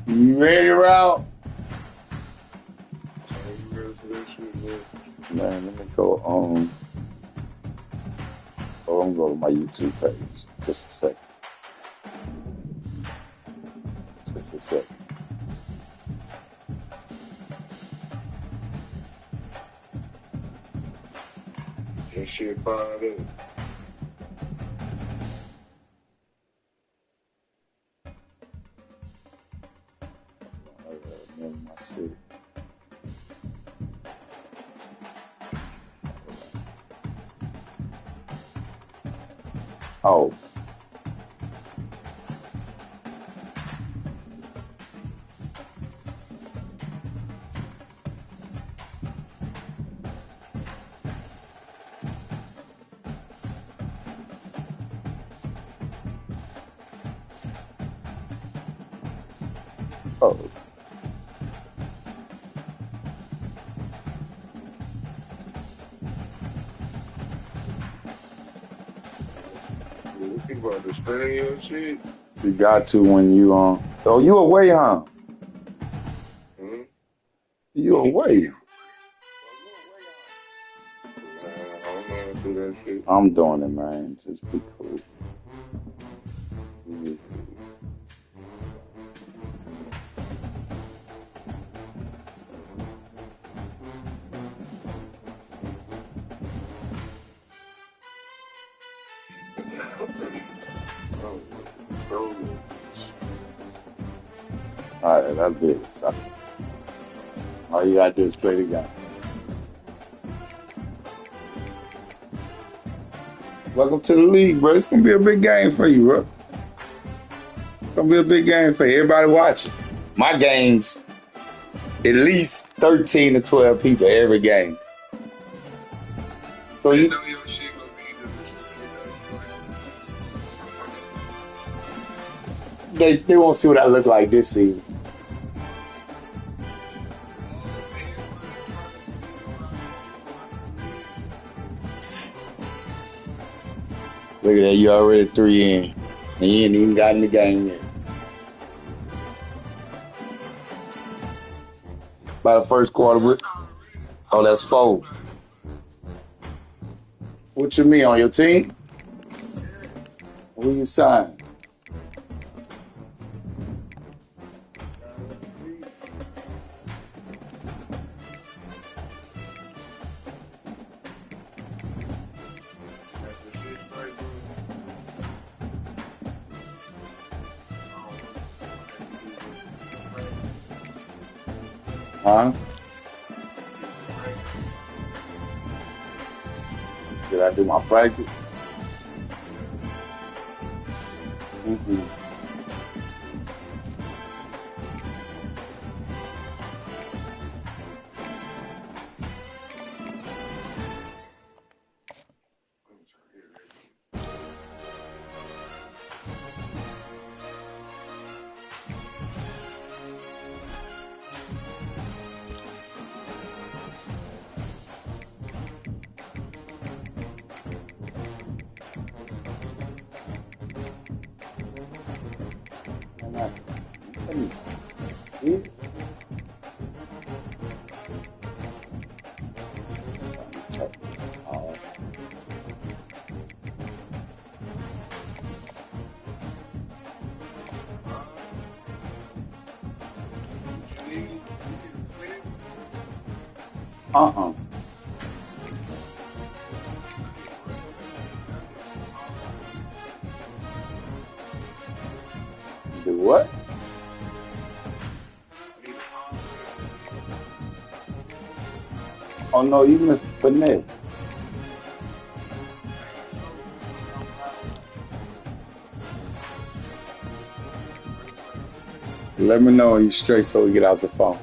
You ready, Rob? You ready for that shit, man? Man, let me go on. Oh, I'm going to my YouTube page. Just a second. Just a second. That shit fired up. Remember my shit. Oh. Oh. You think about the spelling your shit? You got to when you Oh, you away, huh? Hmm? You away. Nah, I don't know how to do that shit. I'm doing it, man. Just be cool. Be cool. Oh, so All right, that's it. Suck it. All you gotta do is play the game. Welcome to the league, bro. It's gonna be a big game for you, bro. It's gonna be a big game for you. Everybody watching. My games, at least 13 to 12 people every game. So you you, know your shit gonna be they won't see what I look like this season. Look at that, you already 3 in, and you ain't even got in the game yet. By the first quarter, oh, that's 4. What you mean, on your team? Who you signed? Huh? Did I do my practice? Mm-hmm. Uh-uh. Do what? Oh no, you missed the finesse. Let me know when you straight so we get out the phone.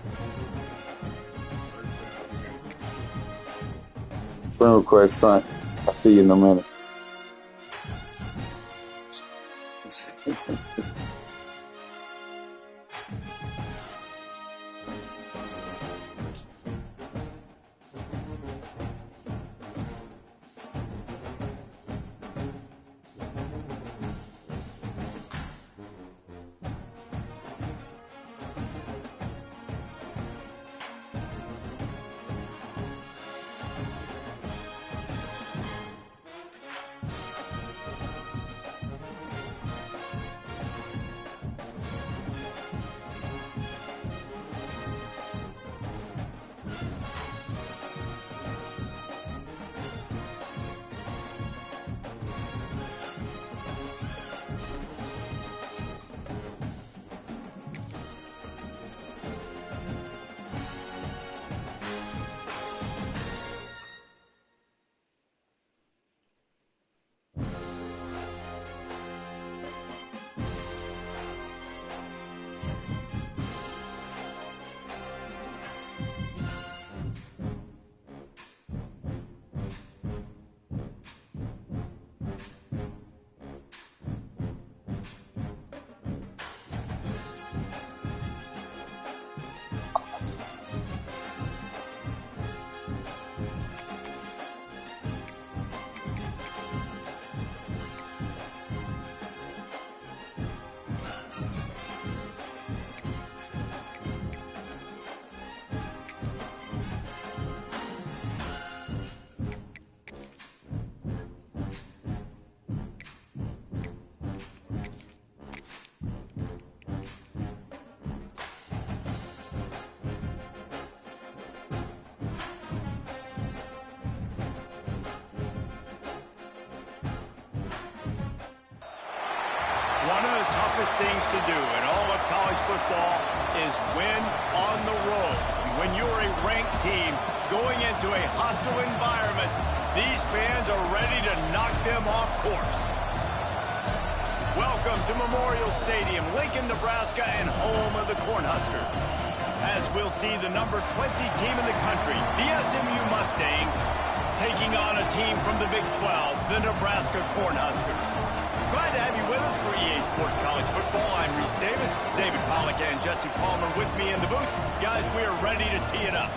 Friend request, son. I'll see you in a minute. toughest things to do in all of college football is win on the road. When you're a ranked team going into a hostile environment, these fans are ready to knock them off course. Welcome to Memorial Stadium, Lincoln, Nebraska, and home of the Cornhuskers. As we'll see the number 20 team in the country, the SMU Mustangs, taking on a team from the Big 12, the Nebraska Cornhuskers. Glad to have you with us for EA Sports College Football. I'm Reese Davis, David Pollack and Jesse Palmer with me in the booth. Guys, we are ready to tee it up.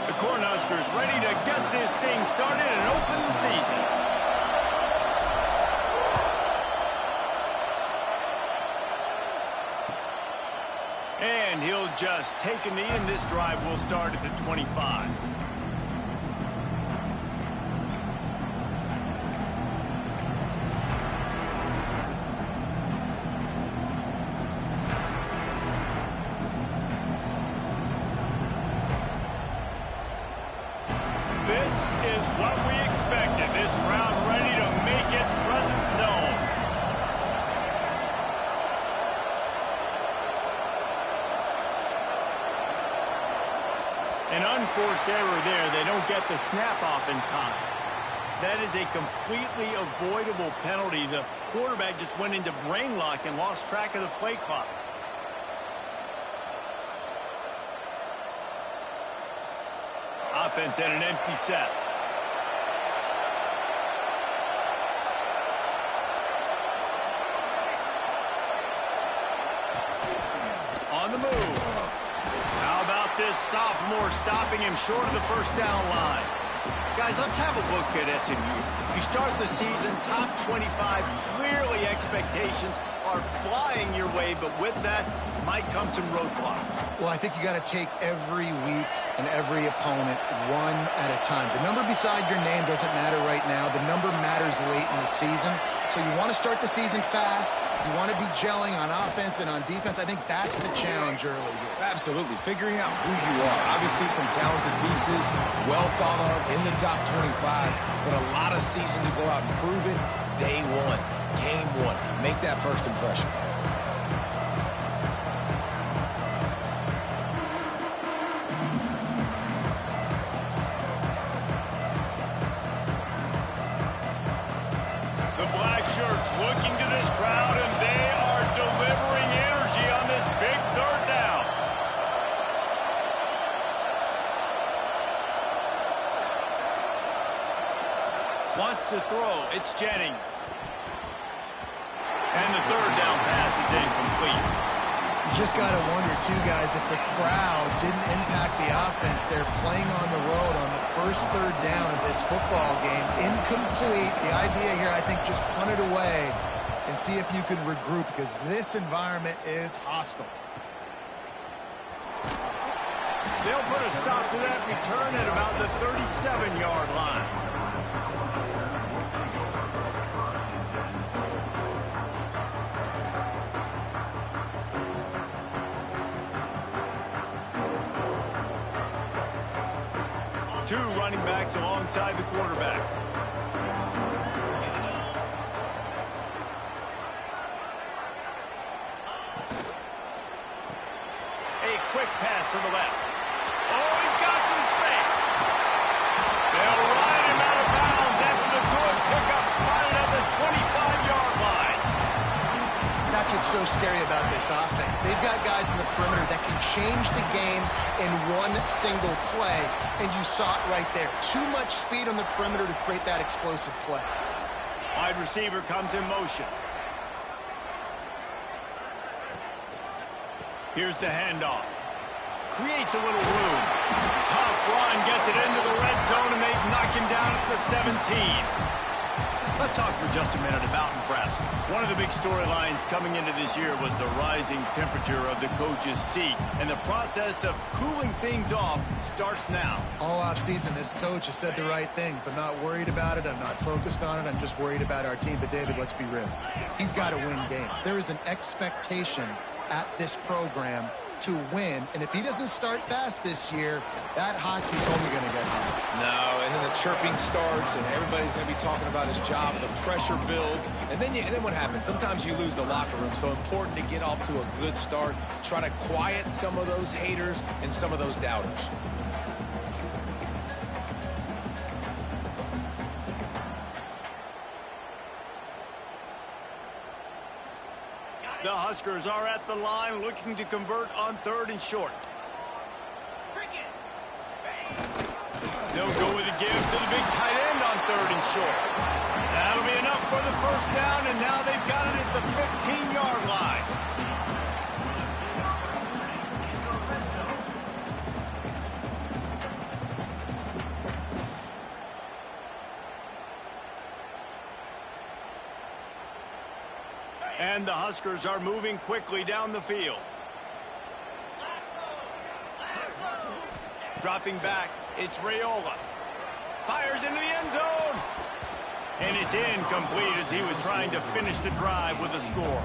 The Cornhuskers ready to get this thing started and open the season. And he'll just take a knee, and this drive will start at the 25. This is what we expected. This crowd ready to make its presence known. An unforced error there. They don't get the snap off in time. That is a completely avoidable penalty. The quarterback just went into brain lock and lost track of the play clock. Offense and an empty set. On the move. How about this sophomore stopping him short of the first down line? Guys, let's have a look at SMU. You start the season top 25. Clearly expectations are flying your way, but with that might come some roadblocks. Well, I think you got to take every week and every opponent one at a time. The number beside your name doesn't matter right now. The number matters late in the season. So you want to start the season fast. You want to be gelling on offense and on defense. I think that's the challenge early here. Absolutely. Figuring out who you are. Obviously some talented pieces, well thought of in the top 25, but a lot of season to go out and prove it. Day one, game one. Make that first impression. The black shirts looking to this crowd, and they are delivering energy on this big third down. Wants to throw. It's Jennings. And the third down pass is incomplete. You just got to wonder, too, guys, if the crowd didn't impact the offense. They're playing on the road on the first third down of this football game. Incomplete. The idea here, I think, just punt it away and see if you can regroup, because this environment is hostile. They'll put a stop to that return at about the 37-yard line. Two running backs alongside the quarterback. A quick pass to the left. Oh, he's got some space. They'll ride him out of bounds after the good pickup, spotted at the 25-yard line. That's what's so scary about this offense. They've got guys in the perimeter that can change the game in one single play, and you saw it right there. Too much speed on the perimeter to create that explosive play. Wide receiver comes in motion. Here's the handoff. Creates a little room. Tough run, gets it into the red zone, and they knock him down at the 17. Let's talk for just a minute about Nebraska. One of the big storylines coming into this year was the rising temperature of the coach's seat, and the process of cooling things off starts now. All offseason, this coach has said the right things. I'm not worried about it. I'm not focused on it. I'm just worried about our team. But, David, let's be real. He's got to win games. There is an expectation at this program to win. And if he doesn't start fast this year, that hot seat's only going to get hot. No, and then the chirping starts, and everybody's going to be talking about his job. The pressure builds, and then what happens? Sometimes you lose the locker room. So important to get off to a good start. Try to quiet some of those haters and some of those doubters. The Huskers are at the line looking to convert on 3rd and short. They'll go with a give to the big tight end on 3rd and short. That'll be enough for the first down, and now they've got it at the 15-yard line. And the Huskers are moving quickly down the field. Dropping back, it's Raiola. Fires into the end zone. And it's incomplete as he was trying to finish the drive with a score.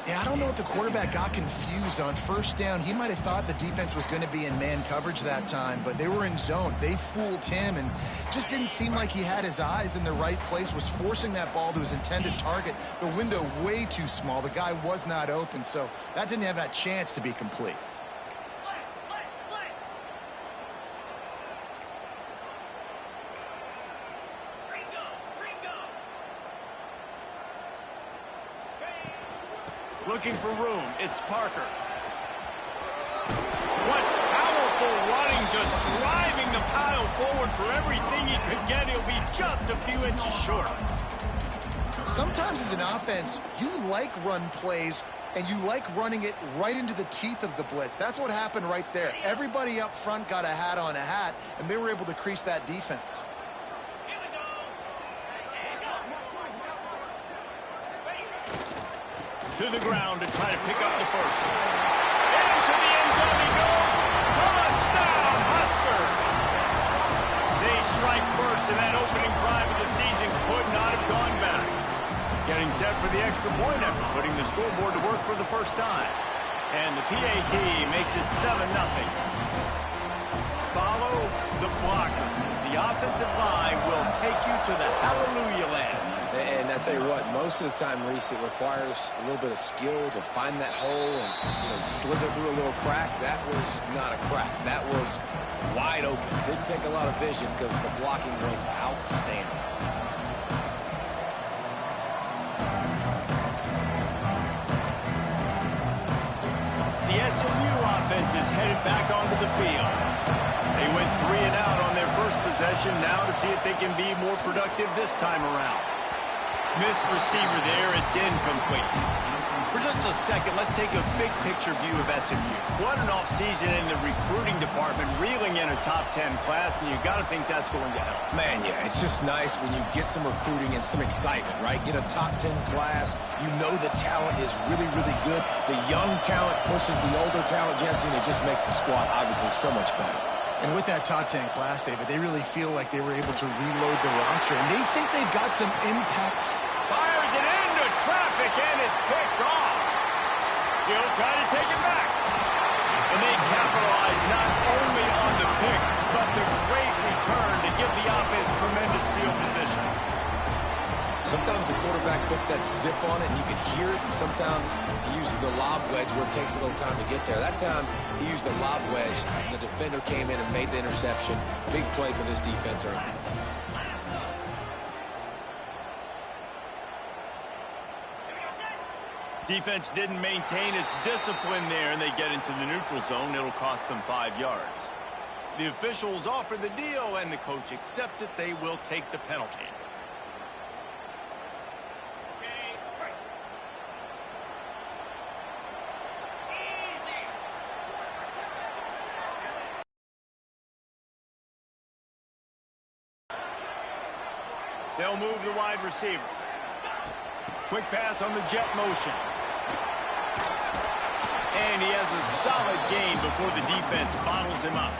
Yeah, I don't know if the quarterback got confused on first down. He might have thought the defense was going to be in man coverage that time, but they were in zone. They fooled him and just didn't seem like he had his eyes in the right place, was forcing that ball to his intended target. The window way too small. The guy was not open, so that didn't have that chance to be complete. Looking for room, it's Parker. What powerful running, just driving the pile forward for everything he could get. He'll be just a few inches short. Sometimes as an offense, you like run plays, and you like running it right into the teeth of the blitz. That's what happened right there. Everybody up front got a hat on a hat, and they were able to crease that defense. To the ground to try to pick up the first. Into the end zone he goes. Touchdown, Husker! They strike first, and that opening drive of the season could not have gone better. Getting set for the extra point after putting the scoreboard to work for the first time. And the PAT makes it 7-0. Follow the blocker. The offensive line will take you to the hallelujah land. And I tell you what, most of the time, Reese, it requires a little bit of skill to find that hole and slither through a little crack. That was not a crack. That was wide open. Didn't take a lot of vision because the blocking was outstanding. The SMU offense is headed back onto the field. They went 3 and out on their first possession, now to see if they can be more productive this time around. Missed receiver there, it's incomplete. For just a second, let's take a big picture view of SMU. What an offseason in the recruiting department, reeling in a top 10 class, and you got to think that's going to help. Man, yeah, it's just nice when you get some recruiting and some excitement, right? Get a top 10 class. You know the talent is really, really good. The young talent pushes the older talent, Jesse, and it just makes the squad obviously so much better. And with that top 10 class, David, they really feel like they were able to reload the roster, and they think they've got some impact. Fires it into traffic, and it's picked off. He'll try to take it back. And they capitalize not only on the pick, but the great return to give the offense tremendous field position. Sometimes the quarterback puts that zip on it, and you can hear it. And sometimes he uses the lob wedge where it takes a little time to get there. That time, he used the lob wedge, and the defender came in and made the interception. Big play for this defense early. Defense didn't maintain its discipline there, and they get into the neutral zone. It'll cost them 5 yards. The officials offer the deal, and the coach accepts it. They will take the penalty. They'll move the wide receiver. Quick pass on the jet motion. And he has a solid gain before the defense bottles him up.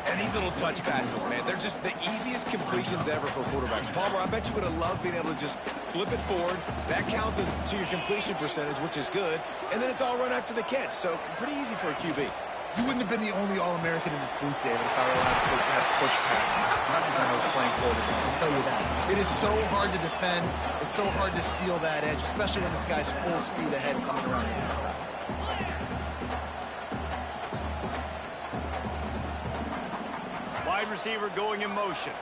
And these little touch passes, man, they're just the easiest completions ever for quarterbacks. Palmer, I bet you would have loved being able to just flip it forward. That counts as to your completion percentage, which is good. And then it's all run after the catch. So pretty easy for a QB. You wouldn't have been the only All-American in this booth, David, if I were allowed to have push passes. Not when I was playing quarterback, I can tell you that. It is so hard to defend. It's so hard to seal that edge, especially when this guy's full speed ahead coming around the inside. Wide receiver going in motion.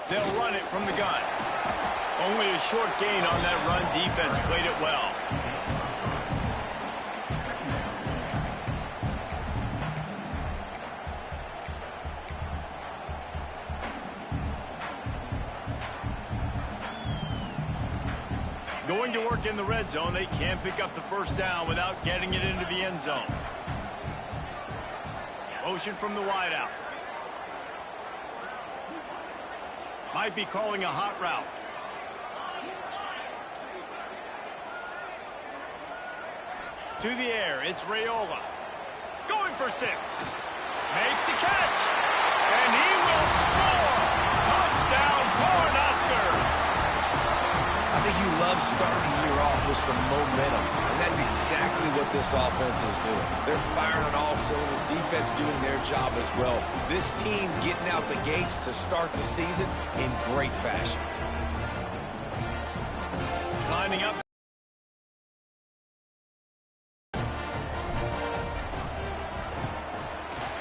They'll run it from the gun. Only a short gain on that run. Defense played it well. Going to work in the red zone. They can't pick up the first down without getting it into the end zone. Motion from the wideout. Might be calling a hot route. To the air, it's Raiola. Going for 6. Makes the catch. And he will score. Touchdown, Cornhuskers. I think you love starting the year off with some momentum, and that's exactly what this offense is doing. They're firing on all cylinders, defense doing their job as well. This team getting out the gates to start the season in great fashion. Lining up.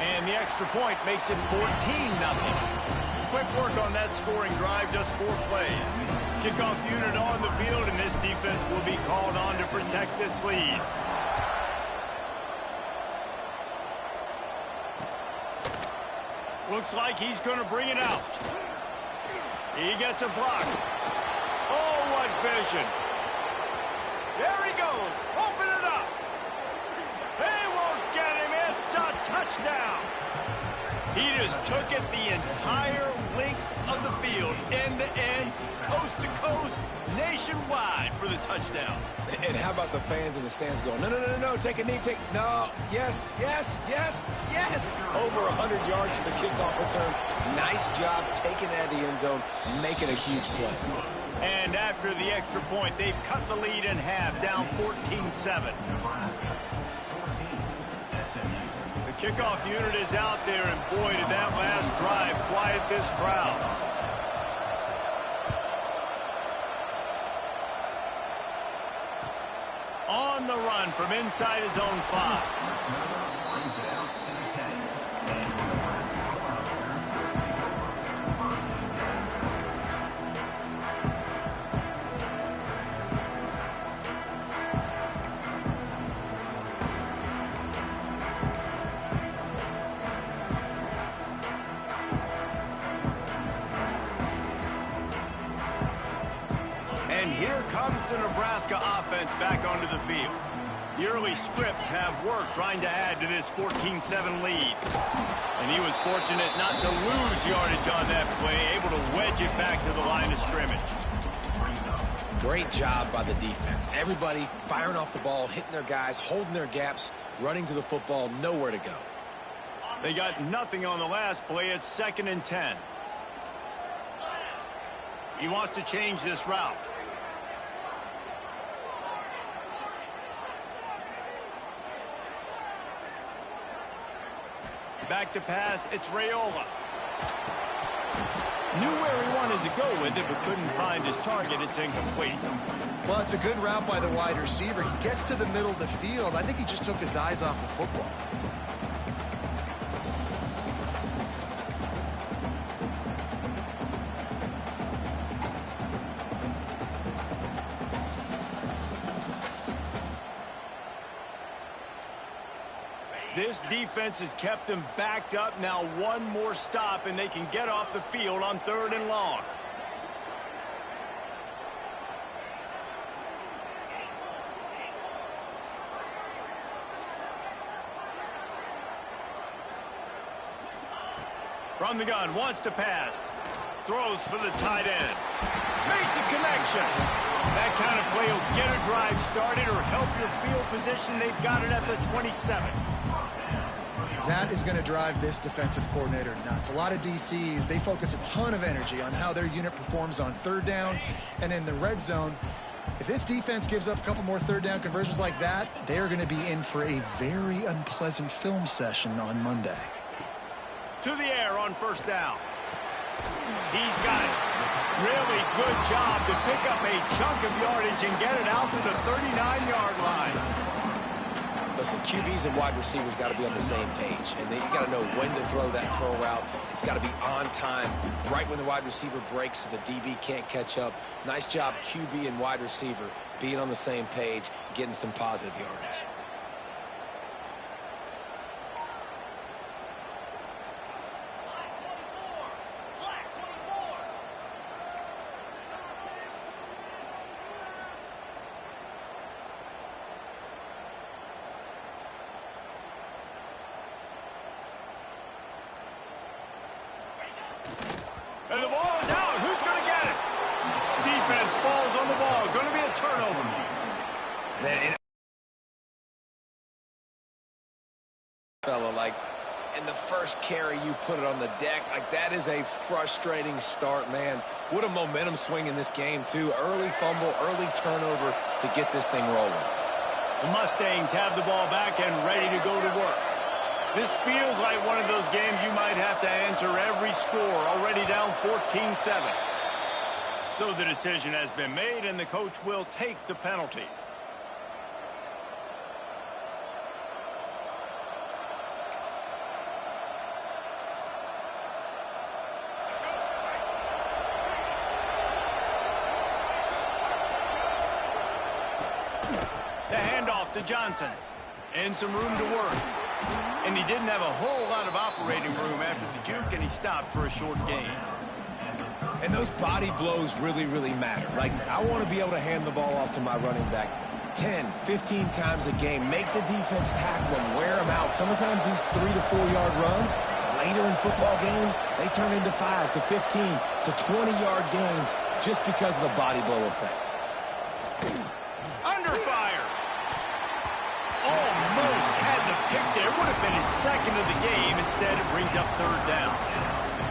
And the extra point makes it 14-0. Quick work on that scoring drive, just 4 plays. Kickoff unit on the field, and this defense will be called on to protect this lead. Looks like he's going to bring it out. He gets a block. Oh, what vision. There he goes. Open it up. They won't get him. It's a touchdown. He just took it the entire length of the field, end-to-end, coast-to-coast, nationwide for the touchdown. And how about the fans in the stands going, no, take a knee, no, yes. Over 100 yards to the kickoff return. Nice job taking it out of the end zone, making a huge play. And after the extra point, they've cut the lead in half, down 14-7. The kickoff unit is out there, and boy, did that last drive quiet this crowd. On the run from inside his own 5. And here comes the Nebraska offense back onto the field. The early scripts have worked trying to add to this 14-7 lead. And he was fortunate not to lose yardage on that play, able to wedge it back to the line of scrimmage. Great job by the defense. Everybody firing off the ball, hitting their guys, holding their gaps, running to the football, nowhere to go. They got nothing on the last play. It's 2nd and 10. He wants to change this route. Back to pass, it's Raiola. Knew where he wanted to go with it, but couldn't find his target. It's incomplete. Well, it's a good route by the wide receiver. He gets to the middle of the field. I think he just took his eyes off the football. This defense has kept them backed up. Now one more stop, and they can get off the field on 3rd and long. From the gun, wants to pass. Throws for the tight end. Makes a connection. That kind of play will get a drive started or help your field position. They've got it at the 27. That is going to drive this defensive coordinator nuts. A lot of DCs, they focus a ton of energy on how their unit performs on third down and in the red zone. If this defense gives up a couple more third down conversions like that, they are going to be in for a very unpleasant film session on Monday. To the air on first down. He's got it. Really good job to pick up a chunk of yardage and get it out to the 39-yard line. Listen, QBs and wide receivers got to be on the same page, and you got to know when to throw that curl route. It's got to be on time, right when the wide receiver breaks so the DB can't catch up. Nice job, QB and wide receiver, being on the same page, getting some positive yardage. And the ball is out. Who's going to get it? Defense falls on the ball. Going to be a turnover. Man, fella, like in the first carry you put it on the deck, like that is a frustrating start, man. What a momentum swing in this game, too. Early fumble, early turnover to get this thing rolling. The Mustangs have the ball back and ready to go to work. This feels like one of those games you might have to answer every score, already down 14-7. So the decision has been made, and the coach will take the penalty. The handoff to Johnson. And some room to work. And he didn't have a whole lot of operating room after the juke, and he stopped for a short gain. And those body blows really, really matter. Like, I want to be able to hand the ball off to my running back 10, 15 times a game. Make the defense tackle him, wear him out. Sometimes these 3 to 4 yard runs, later in football games, they turn into 5 to 15 to 20-yard gains just because of the body blow effect. Under fire. Almost had the pick there. Would have been his second of the game. Instead, it brings up third down.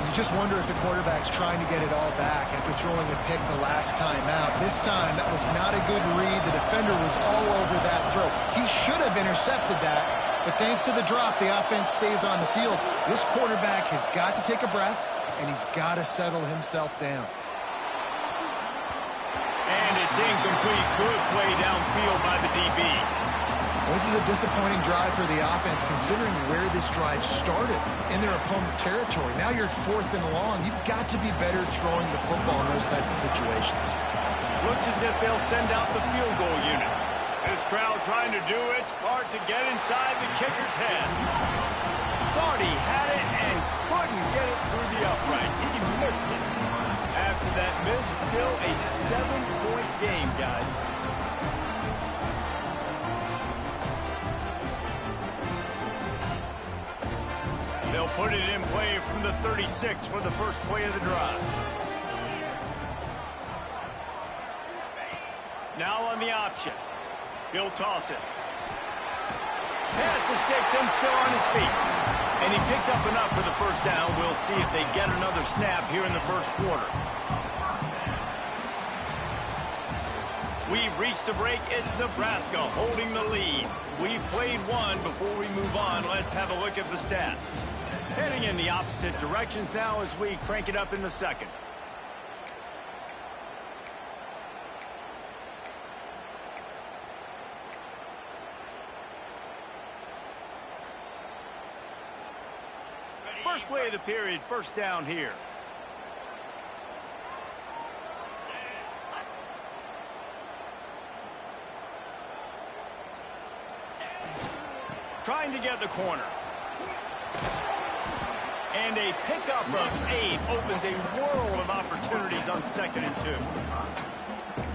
You just wonder if the quarterback's trying to get it all back after throwing a pick the last time out. This time, that was not a good read. The defender was all over that throw. He should have intercepted that, but thanks to the drop, the offense stays on the field. This quarterback has got to take a breath, and he's got to settle himself down. And it's incomplete. Good play downfield by the DB. This is a disappointing drive for the offense, considering where this drive started in their opponent territory. Now you're 4th and long. You've got to be better throwing the football in those types of situations. Looks as if they'll send out the field goal unit. This crowd trying to do its part to get inside the kicker's head. Thought he had it and couldn't get it through the uprights. He missed it. After that miss, still a 7-point game, guys. They'll put it in play from the 36 for the first play of the drive. Now on the option. He'll toss it. Pass to Sticks and still on his feet. And he picks up enough for the first down. We'll see if they get another snap here in the first quarter. We've reached the break. It's Nebraska holding the lead. We've played one. Before we move on, let's have a look at the stats. Heading in the opposite directions now as we crank it up in the second. First play of the period, first down here. Trying to get the corner. And a pickup of 8 opens a world of opportunities on 2nd and 2.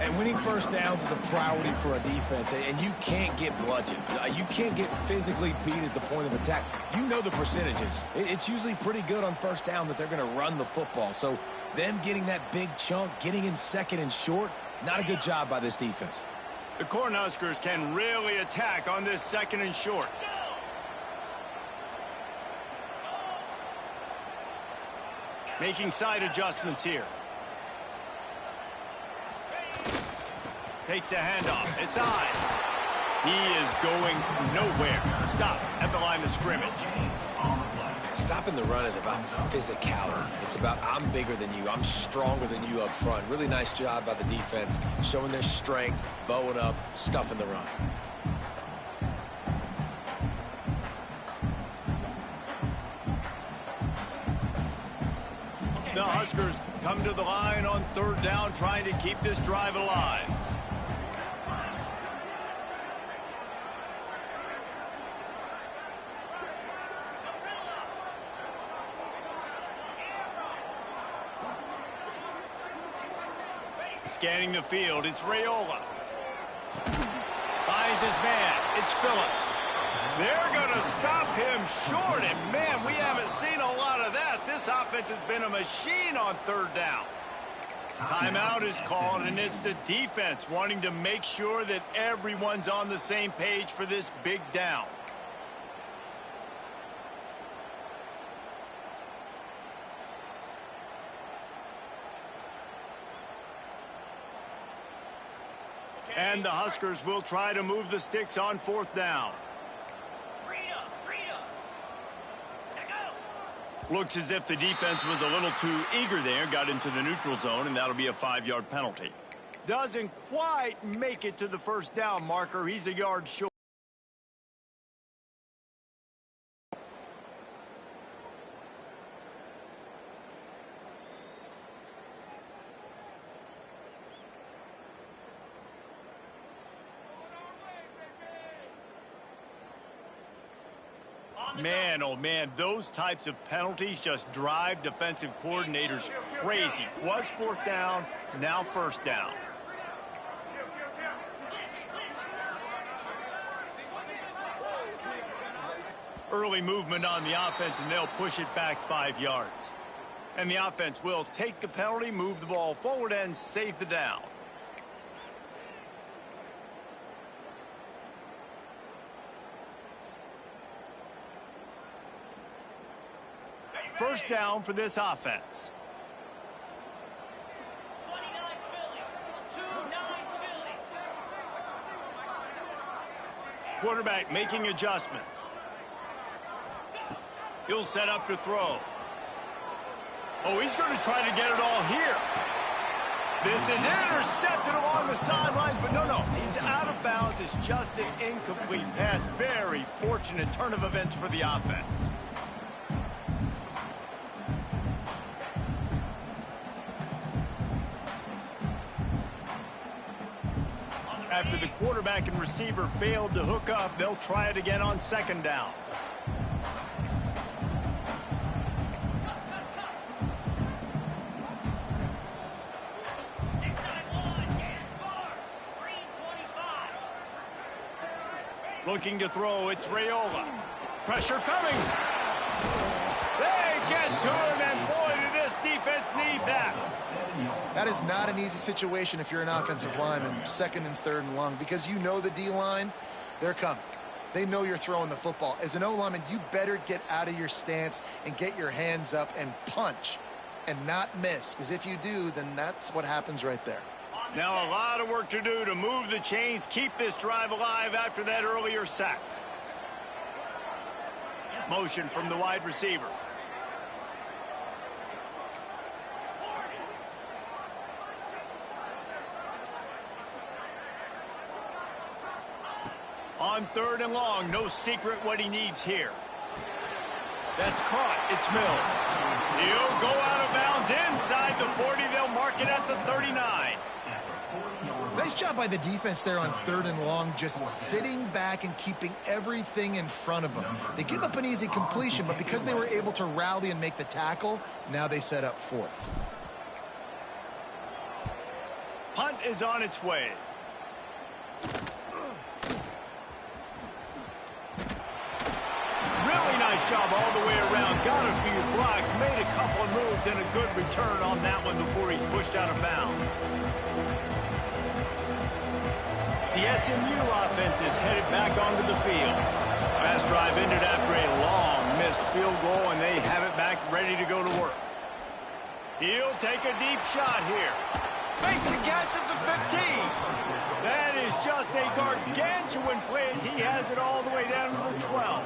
And winning first downs is a priority for a defense, and you can't get bludgeoned. You can't get physically beat at the point of attack. You know the percentages. It's usually pretty good on first down that they're going to run the football. So them getting that big chunk, getting in 2nd and short, Not a good job by this defense. The Cornhuskers can really attack on this 2nd and short. Making side adjustments here. Takes the handoff. It's eyes. He is going nowhere. Stop at the line of scrimmage. Stopping the run is about physicality. It's about I'm bigger than you. I'm stronger than you up front. Really nice job by the defense, showing their strength, bowing up, stuffing the run. The Huskers come to the line on 3rd down, trying to keep this drive alive. Scanning the field, it's Raiola. Finds his man, it's Phillips. They're going to stop him short, and man, we haven't seen a lot of that. This offense has been a machine on 3rd down. Timeout is called, and it's the defense wanting to make sure that everyone's on the same page for this big down. And the Huskers will try to move the sticks on 4th down. Looks as if the defense was a little too eager there, got into the neutral zone, and that'll be a 5-yard penalty. Doesn't quite make it to the 1st down marker. He's a yard short. Man, oh man, those types of penalties just drive defensive coordinators crazy. Was 4th down, now 1st down. Early movement on the offense, and they'll push it back 5 yards. And the offense will take the penalty, move the ball forward, and save the down. First down for this offense. Quarterback making adjustments. He'll set up to throw. Oh, he's going to try to get it all here. This is intercepted along the sidelines, but no, he's out of bounds. It's just an incomplete pass. Very fortunate turn of events for the offense. After the quarterback and receiver failed to hook up, they'll try it again on 2nd down. Looking to throw, it's Raiola. Pressure coming. They get to him, and boy, did this defense need that. That is not an easy situation if you're an offensive lineman, 2nd and 3rd and long, because you know the D-line, they're coming. They know you're throwing the football. As an O-lineman, you better get out of your stance and get your hands up and punch and not miss, because if you do, then that's what happens right there. Now a lot of work to do to move the chains, keep this drive alive after that earlier sack. Motion from the wide receiver. On 3rd and long, no secret what he needs here. That's caught. It's Mills. He'll go out of bounds inside the 40. They'll mark it at the 39. Nice job by the defense there on 3rd and long, just sitting back and keeping everything in front of them. They give up an easy completion, but because they were able to rally and make the tackle, now they set up 4th. Punt is on its way. Really nice job all the way around. Got a few blocks, made a couple of moves, and a good return on that one before he's pushed out of bounds. The SMU offense is headed back onto the field. Last drive ended after a long missed field goal, and they have it back ready to go to work. He'll take a deep shot here. Makes a catch at the 15. That is just a gargantuan play as he has it all the way down to the 12.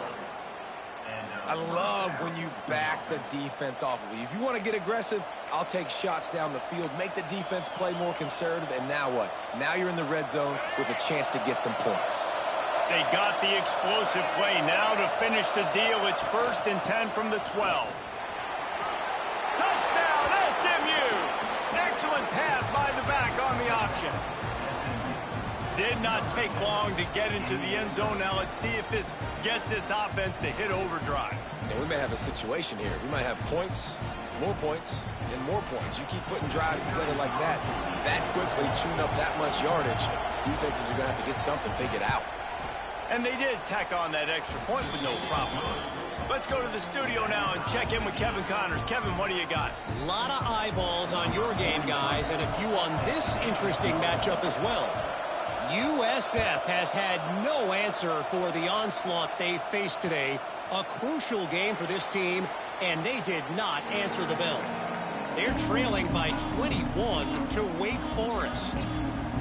I love when you back the defense off of you. If you want to get aggressive, I'll take shots down the field, make the defense play more conservative, and now what? Now you're in the red zone with a chance to get some points. They got the explosive play. Now to finish the deal, it's 1st and 10 from the 12. Touchdown, SMU! Excellent pass by the back on the option. Did not take long to get into the end zone. Now let's see if this gets this offense to hit overdrive. And we may have a situation here. We might have points, and more points. You keep putting drives together like that quickly, chewing up that much yardage, defenses are going to have to get something figured out. And they did tack on that extra point with no problem. Let's go to the studio now and check in with Kevin Connors. Kevin, what do you got? A lot of eyeballs on your game, guys, and a few on this interesting matchup as well. USF has had no answer for the onslaught they faced today. A crucial game for this team, and they did not answer the bell. They're trailing by 21 to Wake Forest.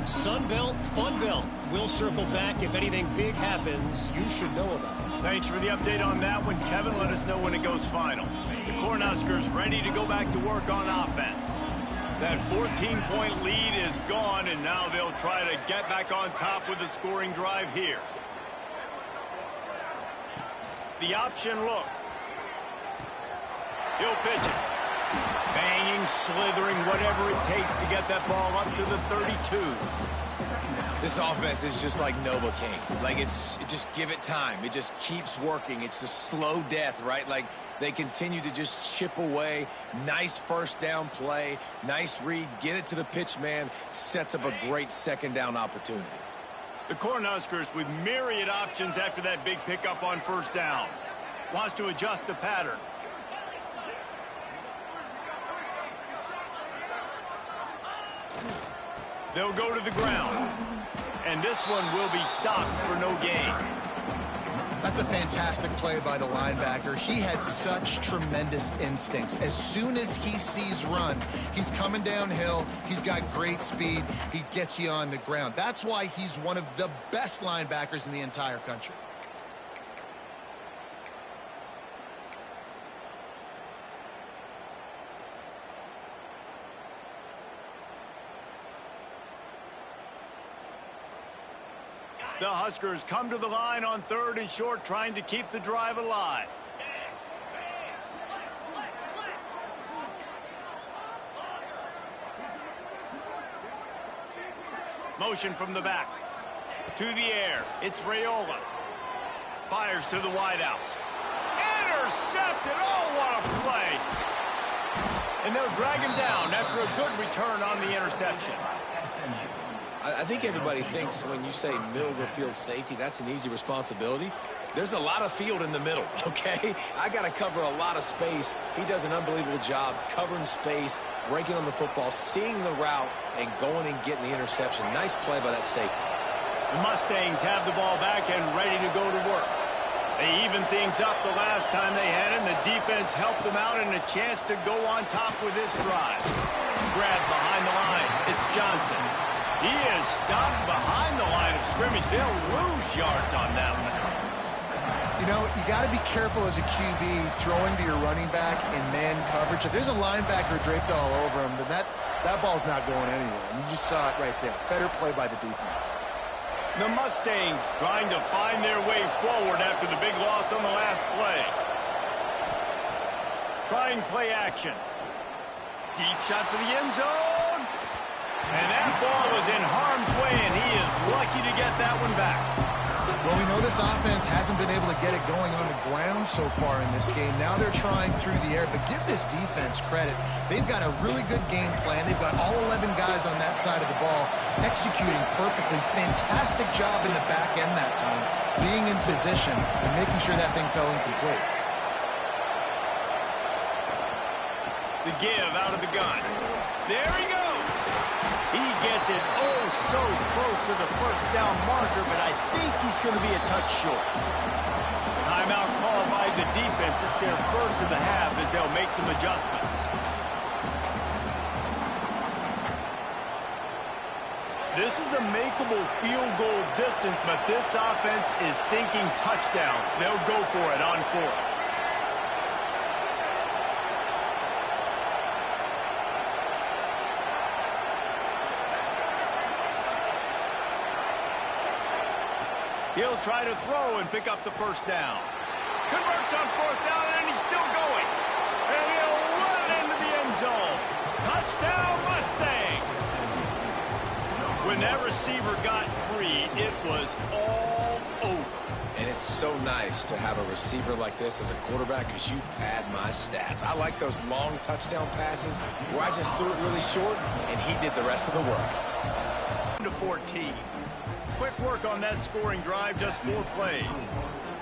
Sunbelt, Funbelt. We'll circle back if anything big happens you should know about. Thanks for the update on that one, Kevin. Let us know when it goes final. The Cornhuskers ready to go back to work on offense. That 14-point lead is gone, and now they'll try to get back on top with a scoring drive here. The option look. He'll pitch it. Banging, slithering, whatever it takes to get that ball up to the 32. This offense is just like Novocaine. Like, just give it time. It just keeps working. It's the slow death, right? Like, they continue to just chip away. Nice first down play. Nice read. Get it to the pitch man. Sets up a great second down opportunity. The Cornhuskers with myriad options after that big pickup on first down. Wants to adjust the pattern. They'll go to the ground. And this one will be stopped for no gain. That's a fantastic play by the linebacker. He has such tremendous instincts. As soon as he sees run, he's coming downhill. He's got great speed. He gets you on the ground. That's why he's one of the best linebackers in the entire country. The Huskers come to the line on 3rd and short, trying to keep the drive alive. Motion from the back. To the air. It's Raiola. Fires to the wideout. Intercepted. Oh, what a play. And they'll drag him down after a good return on the interception. I think everybody thinks when you say middle of the field safety, that's an easy responsibility. There's a lot of field in the middle, okay? I got to cover a lot of space. He does an unbelievable job covering space, breaking on the football, seeing the route, and going and getting the interception. Nice play by that safety. The Mustangs have the ball back and ready to go to work. They evened things up the last time they had him. The defense helped them out and a chance to go on top with this drive. Grab behind the line. It's Johnson. He is stopped behind the line of scrimmage. They'll lose yards on that one. You know, you got to be careful as a QB throwing to your running back in man coverage. If there's a linebacker draped all over him, then that ball's not going anywhere. And you just saw it right there. Better play by the defense. The Mustangs trying to find their way forward after the big loss on the last play. Trying play action. Deep shot for the end zone. And that ball was in harm's way, and he is lucky to get that one back. Well, we know this offense hasn't been able to get it going on the ground so far in this game. Now they're trying through the air, but give this defense credit. They've got a really good game plan. They've got all 11 guys on that side of the ball executing perfectly. Fantastic job in the back end that time, being in position and making sure that thing fell incomplete. The give out of the gun. There he goes. He gets it oh so close to the first down marker, but I think he's going to be a touch short. Timeout called by the defense. It's their first of the half as they'll make some adjustments. This is a makeable field goal distance, but this offense is thinking touchdowns. They'll go for it on fourth. He'll try to throw and pick up the first down. Converts on fourth down, and he's still going. And he'll run it into the end zone. Touchdown, Mustangs! When that receiver got free, it was all over. And it's so nice to have a receiver like this as a quarterback because you pad my stats. I like those long touchdown passes where I just threw it really short, and he did the rest of the work. To 14. Quick work on that scoring drive, just 4 plays.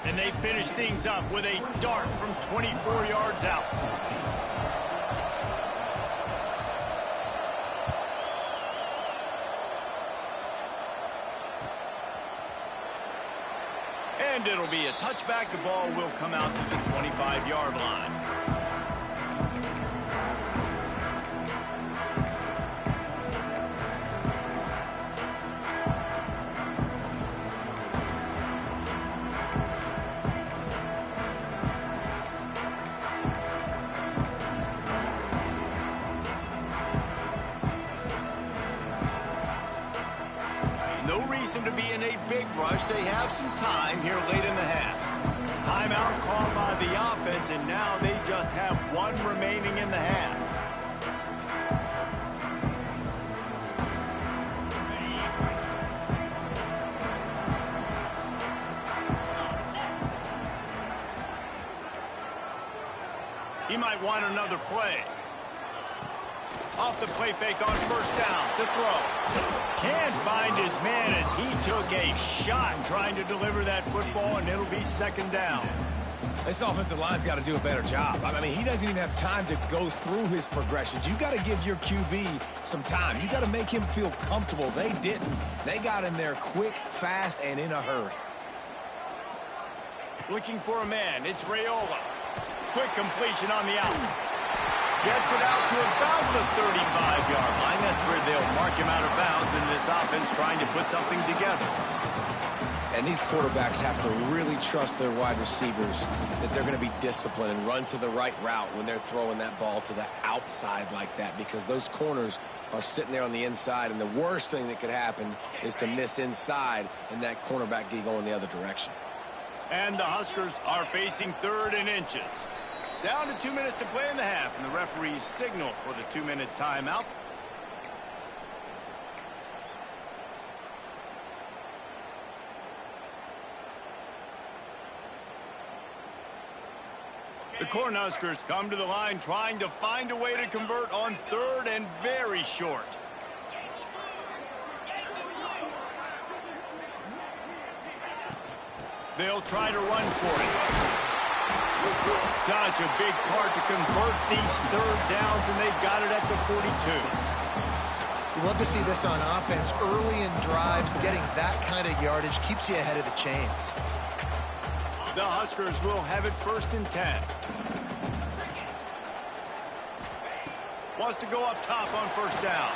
And they finish things up with a dart from 24 yards out. And it'll be a touchback. The ball will come out to the 25-yard line. No reason to be in a big rush. They have some time here late in the half. Timeout called by the offense, and now they just have 1 remaining in the half. He might want another play. Off the play fake on first down to throw. Can't find his man as he took a shot trying to deliver that football, and it'll be second down. This offensive line's got to do a better job. I mean, he doesn't even have time to go through his progressions. You got to give your QB some time. You got to make him feel comfortable. They didn't. They got in there quick, fast, and in a hurry. Looking for a man. It's Raiola. Quick completion on the out. Gets it out to about the 35-yard line. That's where they'll mark him out of bounds, and this offense trying to put something together. And these quarterbacks have to really trust their wide receivers that they're going to be disciplined and run to the right route when they're throwing that ball to the outside like that, because those corners are sitting there on the inside, and the worst thing that could happen is to miss inside and that cornerback get going the other direction. And the Huskers are facing 3rd and inches. Down to 2 minutes to play in the half, and the referees signal for the 2-minute timeout. The Cornhuskers come to the line trying to find a way to convert on 3rd and very short. They'll try to run for it. Such a big part to convert these 3rd downs, and they've got it at the 42. You love to see this on offense. Early in drives, getting that kind of yardage keeps you ahead of the chains. The Huskers will have it 1st and 10. Wants to go up top on first down.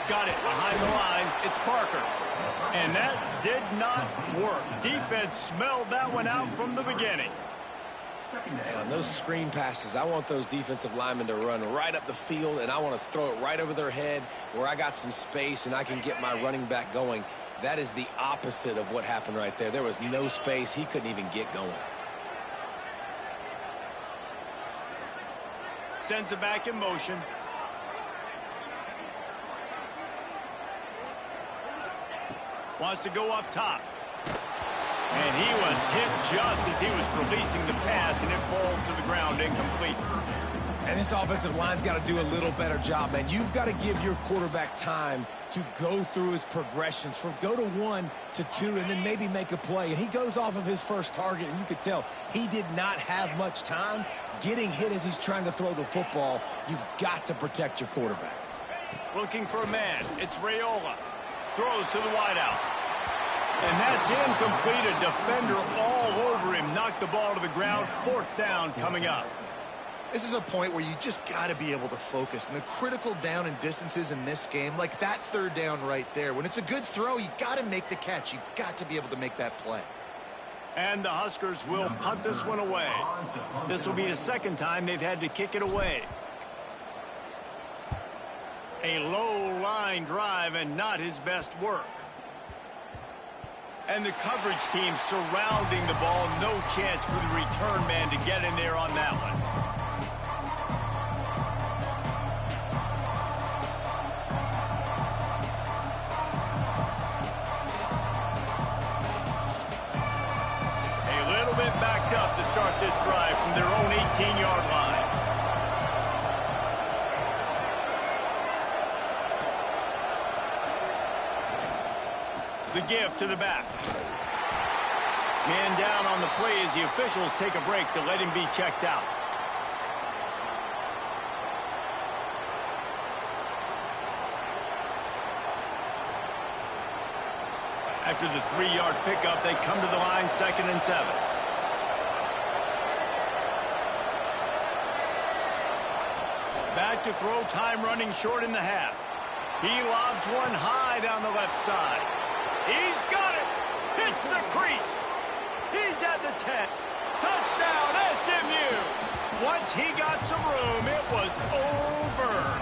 Got it behind the line. It's Parker. And that did not work. Defense smelled that one out from the beginning. And on those screen passes, I want those defensive linemen to run right up the field, and I want to throw it right over their head where I got some space and I can get my running back going. That is the opposite of what happened right there. There was no space. He couldn't even get going. Sends it back in motion. Wants to go up top. And he was hit just as he was releasing the pass, and it falls to the ground incomplete. And this offensive line's got to do a little better job, man. You've got to give your quarterback time to go through his progressions from go to 1 to 2 and then maybe make a play. And he goes off of his first target, and you could tell he did not have much time getting hit as he's trying to throw the football. You've got to protect your quarterback. Looking for a man. It's Raiola. Throws to the wideout. And that's incomplete. A defender all over him. Knocked the ball to the ground. 4th down coming up. This is a point where you just got to be able to focus. And the critical down and distances in this game, like that 3rd down right there, when it's a good throw, you got to make the catch. You've got to be able to make that play. And the Huskers will punt this one away. This will be the 2nd time they've had to kick it away. A low line drive and not his best work. And the coverage team surrounding the ball. No chance for the return man to get in there on that one. Backed up to start this drive from their own 18-yard line. The give to the back. Man down on the play as the officials take a break to let him be checked out. After the 3-yard pickup, they come to the line 2nd and 7. Back to throw, time running short in the half. He lobs one high down the left side. He's got it! Hits the crease! He's at the 10. Touchdown, SMU! Once he got some room, it was over.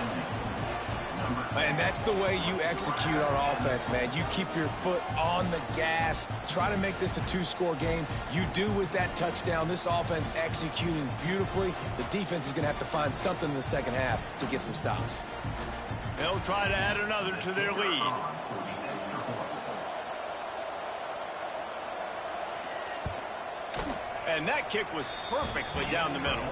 And that's the way you execute on offense, man. You keep your foot on the gas. Try to make this a 2-score game. You do with that touchdown. This offense executing beautifully. The defense is going to have to find something in the 2nd half to get some stops. They'll try to add another to their lead. And that kick was perfectly down the middle.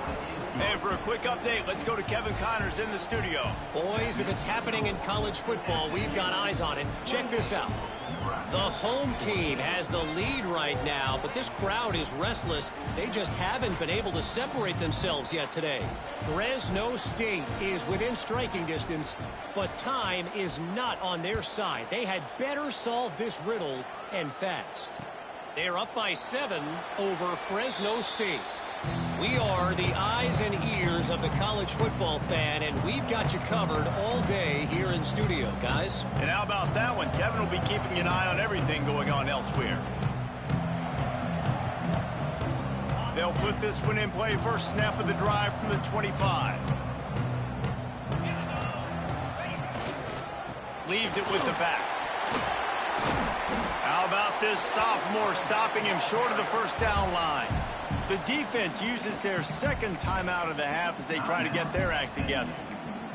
And for a quick update, let's go to Kevin Connors in the studio. Boys, if it's happening in college football, we've got eyes on it. Check this out. The home team has the lead right now, but this crowd is restless. They just haven't been able to separate themselves yet today. Fresno State is within striking distance, but time is not on their side. They had better solve this riddle, and fast. They're up by 7 over Fresno State. We are the eyes and ears of the college football fan, and we've got you covered all day here in studio, guys. And how about that one? Kevin will be keeping an eye on everything going on elsewhere. They'll put this one in play. First snap of the drive from the 25. Leaves it with the back. How about this sophomore stopping him short of the 1st down line? The defense uses their 2nd timeout of the half as they try to get their act together.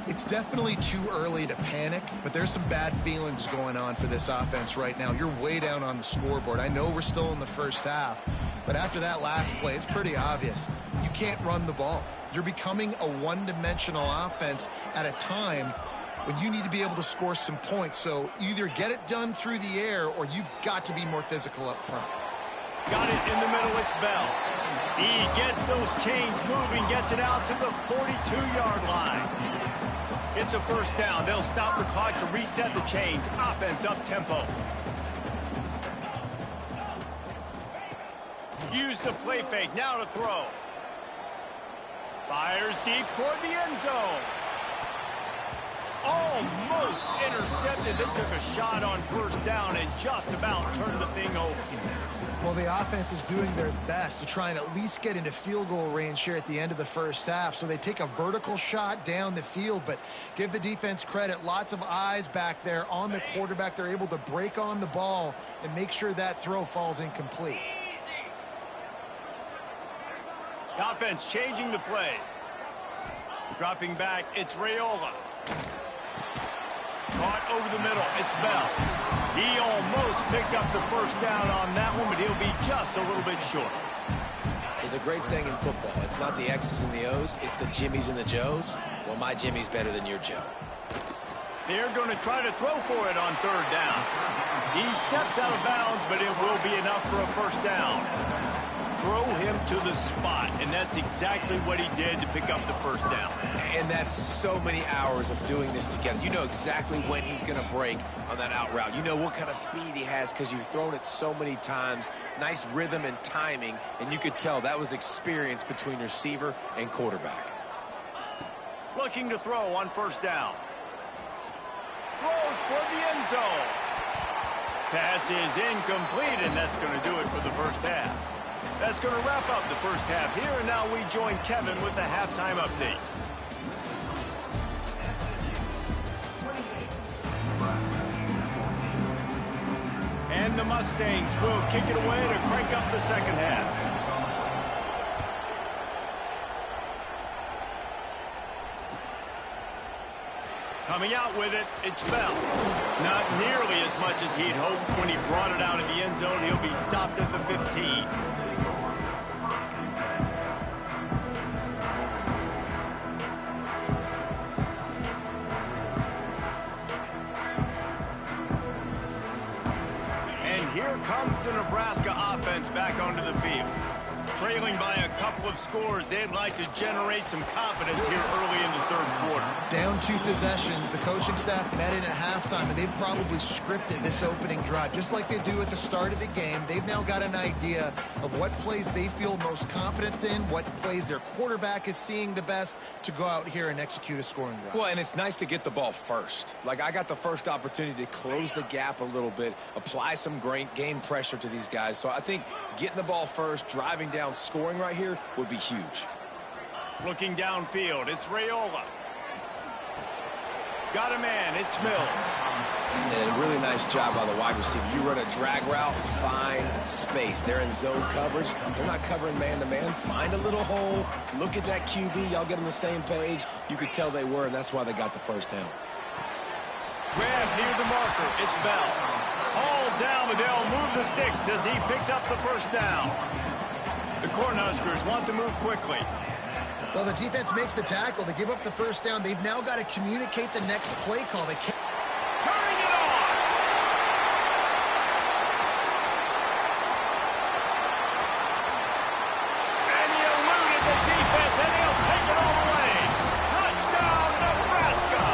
It's definitely too early to panic, but there's some bad feelings going on for this offense right now. You're way down on the scoreboard. I know we're still in the 1st half, but after that last play, it's pretty obvious. You can't run the ball. You're becoming a one-dimensional offense at a time when you need to be able to score some points. So either get it done through the air or you've got to be more physical up front. Got it in the middle. It's Bell. He gets those chains moving, gets it out to the 42-yard line. It's a 1st down. They'll stop the clock to reset the chains. Offense up tempo. Use the play fake. Now to throw. Fires deep toward the end zone. Almost intercepted. They took a shot on 1st down and just about turned the thing over. Well, the offense is doing their best to try and at least get into field goal range here at the end of the 1st half. So they take a vertical shot down the field, but give the defense credit. Lots of eyes back there on the quarterback. They're able to break on the ball and make sure that throw falls incomplete. The offense changing the play. Dropping back, it's Raiola. Caught over the middle, it's Bell. He almost picked up the 1st down on that one, but he'll be just a little bit short. There's a great saying in football. It's not the X's and the O's, it's the Jimmies and the Joes. Well, my Jimmy's better than your Joe. They're going to try to throw for it on third down. He steps out of bounds, but it will be enough for a first down. Throw him to the spot, and that's exactly what he did to pick up the first down. And that's so many hours of doing this together. You know exactly when he's going to break on that out route. You know what kind of speed he has because you've thrown it so many times. Nice rhythm and timing, and you could tell that was experience between receiver and quarterback. Looking to throw on first down. Throws for the end zone. Pass is incomplete, and that's going to do it for the first half. That's going to wrap up the first half here, and now we join Kevin with the halftime update. And the Mustangs will kick it away to crank up the second half. Coming out with it, it's Bell. Not nearly as much as he'd hoped when he brought it out of the end zone. He'll be stopped at the 15. And here comes the Nebraska offense back onto the field. Trailing by a couple of scores, they'd like to generate some confidence here early in the third quarter. Down 2 possessions, the coaching staff met in at halftime, and they've probably scripted this opening drive. Just like they do at the start of the game, they've now got an idea of what plays they feel most confident in, what plays their quarterback is seeing the best to go out here and execute a scoring drive. Well, and it's nice to get the ball first. Like, I got the first opportunity to close the gap a little bit, apply some great game pressure to these guys. So I think getting the ball first, driving down, scoring right here would be huge. Looking downfield, it's Raiola. Got a man, it's Mills. And a really nice job by the wide receiver. You run a drag route, find space. They're in zone coverage. They're not covering man-to-man. Find a little hole. Look at that QB. Y'all get on the same page. You could tell they were, and that's why they got the first down. Grab near the marker, it's Bell. All down the Dell, move the sticks as he picks up the first down. The Cornhuskers want to move quickly. Well, the defense makes the tackle. They give up the first down. They've now got to communicate the next play call. They can't. Turning it on! And he eluded the defense, and he'll take it all the way. Touchdown, Nebraska!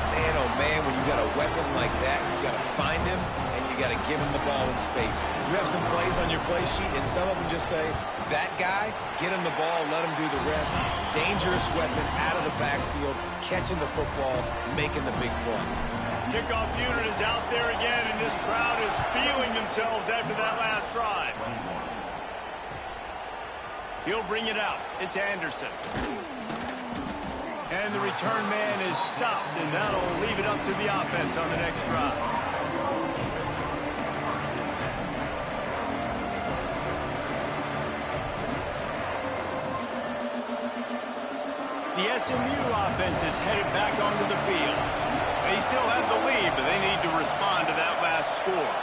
Man, oh man, when you got a weapon like that, you got to find him, and you got to give him the ball in space. You have some plays on your play sheet, and some of them just say, that guy, get him the ball, let him do the rest. Dangerous weapon out of the backfield, catching the football, making the big play. Kickoff unit is out there again, and this crowd is feeling themselves after that last drive. He'll bring it out. It's Anderson. And the return man is stopped, and that'll leave it up to the offense on the next drive. The SMU offense is headed back onto the field. They still have the lead, but they need to respond to that last score.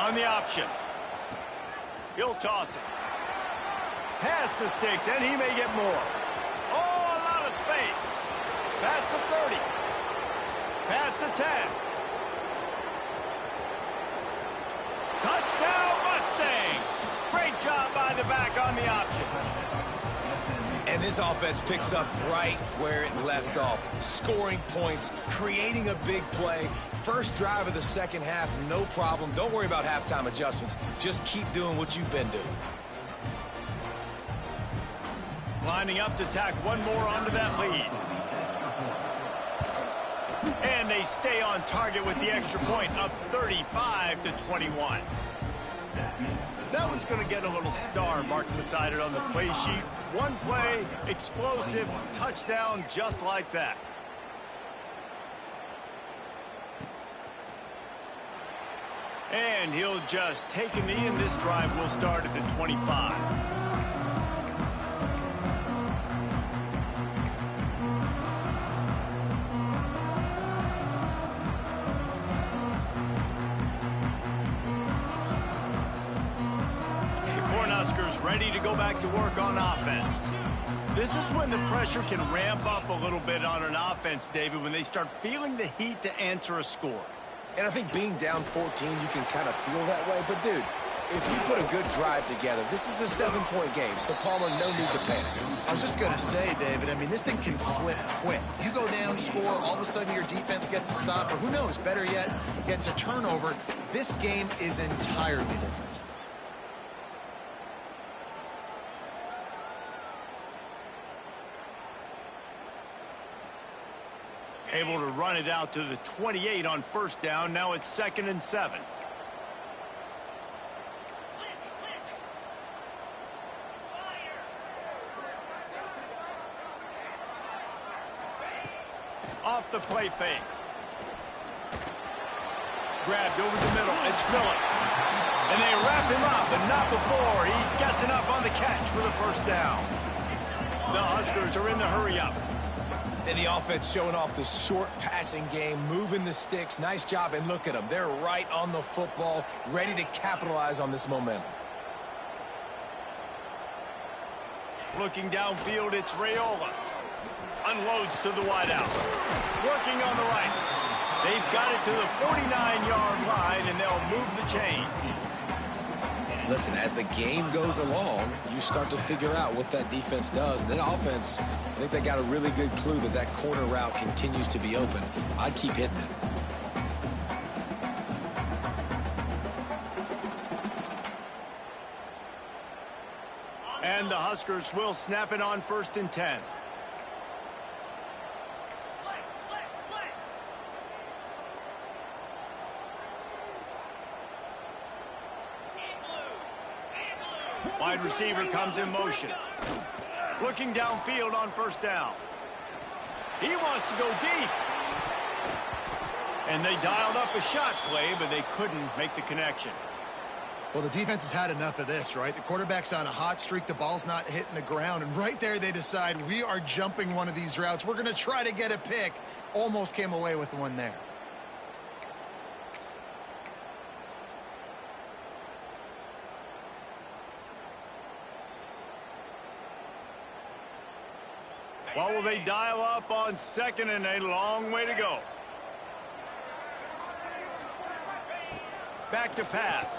On the option. He'll toss it. Pass the sticks, and he may get more. Oh, a lot of space. Pass to 30. Pass to 10. Touchdown, Mustangs! Great job by the back on the option. And this offense picks up right where it left off. Scoring points, creating a big play. First drive of the second half, no problem. Don't worry about halftime adjustments. Just keep doing what you've been doing. Lining up to tack one more onto that lead. And they stay on target with the extra point, up 35-21. That one's going to get a little star marked beside it on the play sheet. One play, explosive, touchdown, just like that. And he'll just take a knee, and this drive will start at the 25. ready to go back to work on offense. This is when the pressure can ramp up a little bit on an offense, David, when they start feeling the heat to answer a score. And I think being down 14, you can kind of feel that way. But, dude, if you put a good drive together, this is a 7-point game, so Palmer, no need to panic. I was just going to say, David, I mean, this thing can flip quick. You go down, score, all of a sudden your defense gets a stop, or who knows, better yet, gets a turnover. This game is entirely different. Able to run it out to the 28 on first down. Now it's 2nd and 7. Off the play fake. Grabbed over the middle. It's Phillips. And they wrap him up, but not before he gets enough on the catch for the first down. The Huskers are in the hurry-up. And the offense showing off the short passing game, moving the sticks. Nice job, and look at them. They're right on the football, ready to capitalize on this momentum. Looking downfield, it's Raiola. Unloads to the wideout. Working on the right. They've got it to the 49-yard line, and they'll move the chains. Listen, as the game goes along, you start to figure out what that defense does. And then offense, I think they got a really good clue that that corner route continues to be open. I'd keep hitting it. And the Huskers will snap it on 1st and 10. Wide receiver comes in motion. Looking downfield on first down. He wants to go deep. And they dialed up a shot play, but they couldn't make the connection. Well, the defense has had enough of this, right? The quarterback's on a hot streak. The ball's not hitting the ground. And right there, they decide, we are jumping one of these routes. We're going to try to get a pick. Almost came away with one there. What will they dial up on 2nd and a long way to go? Back to pass.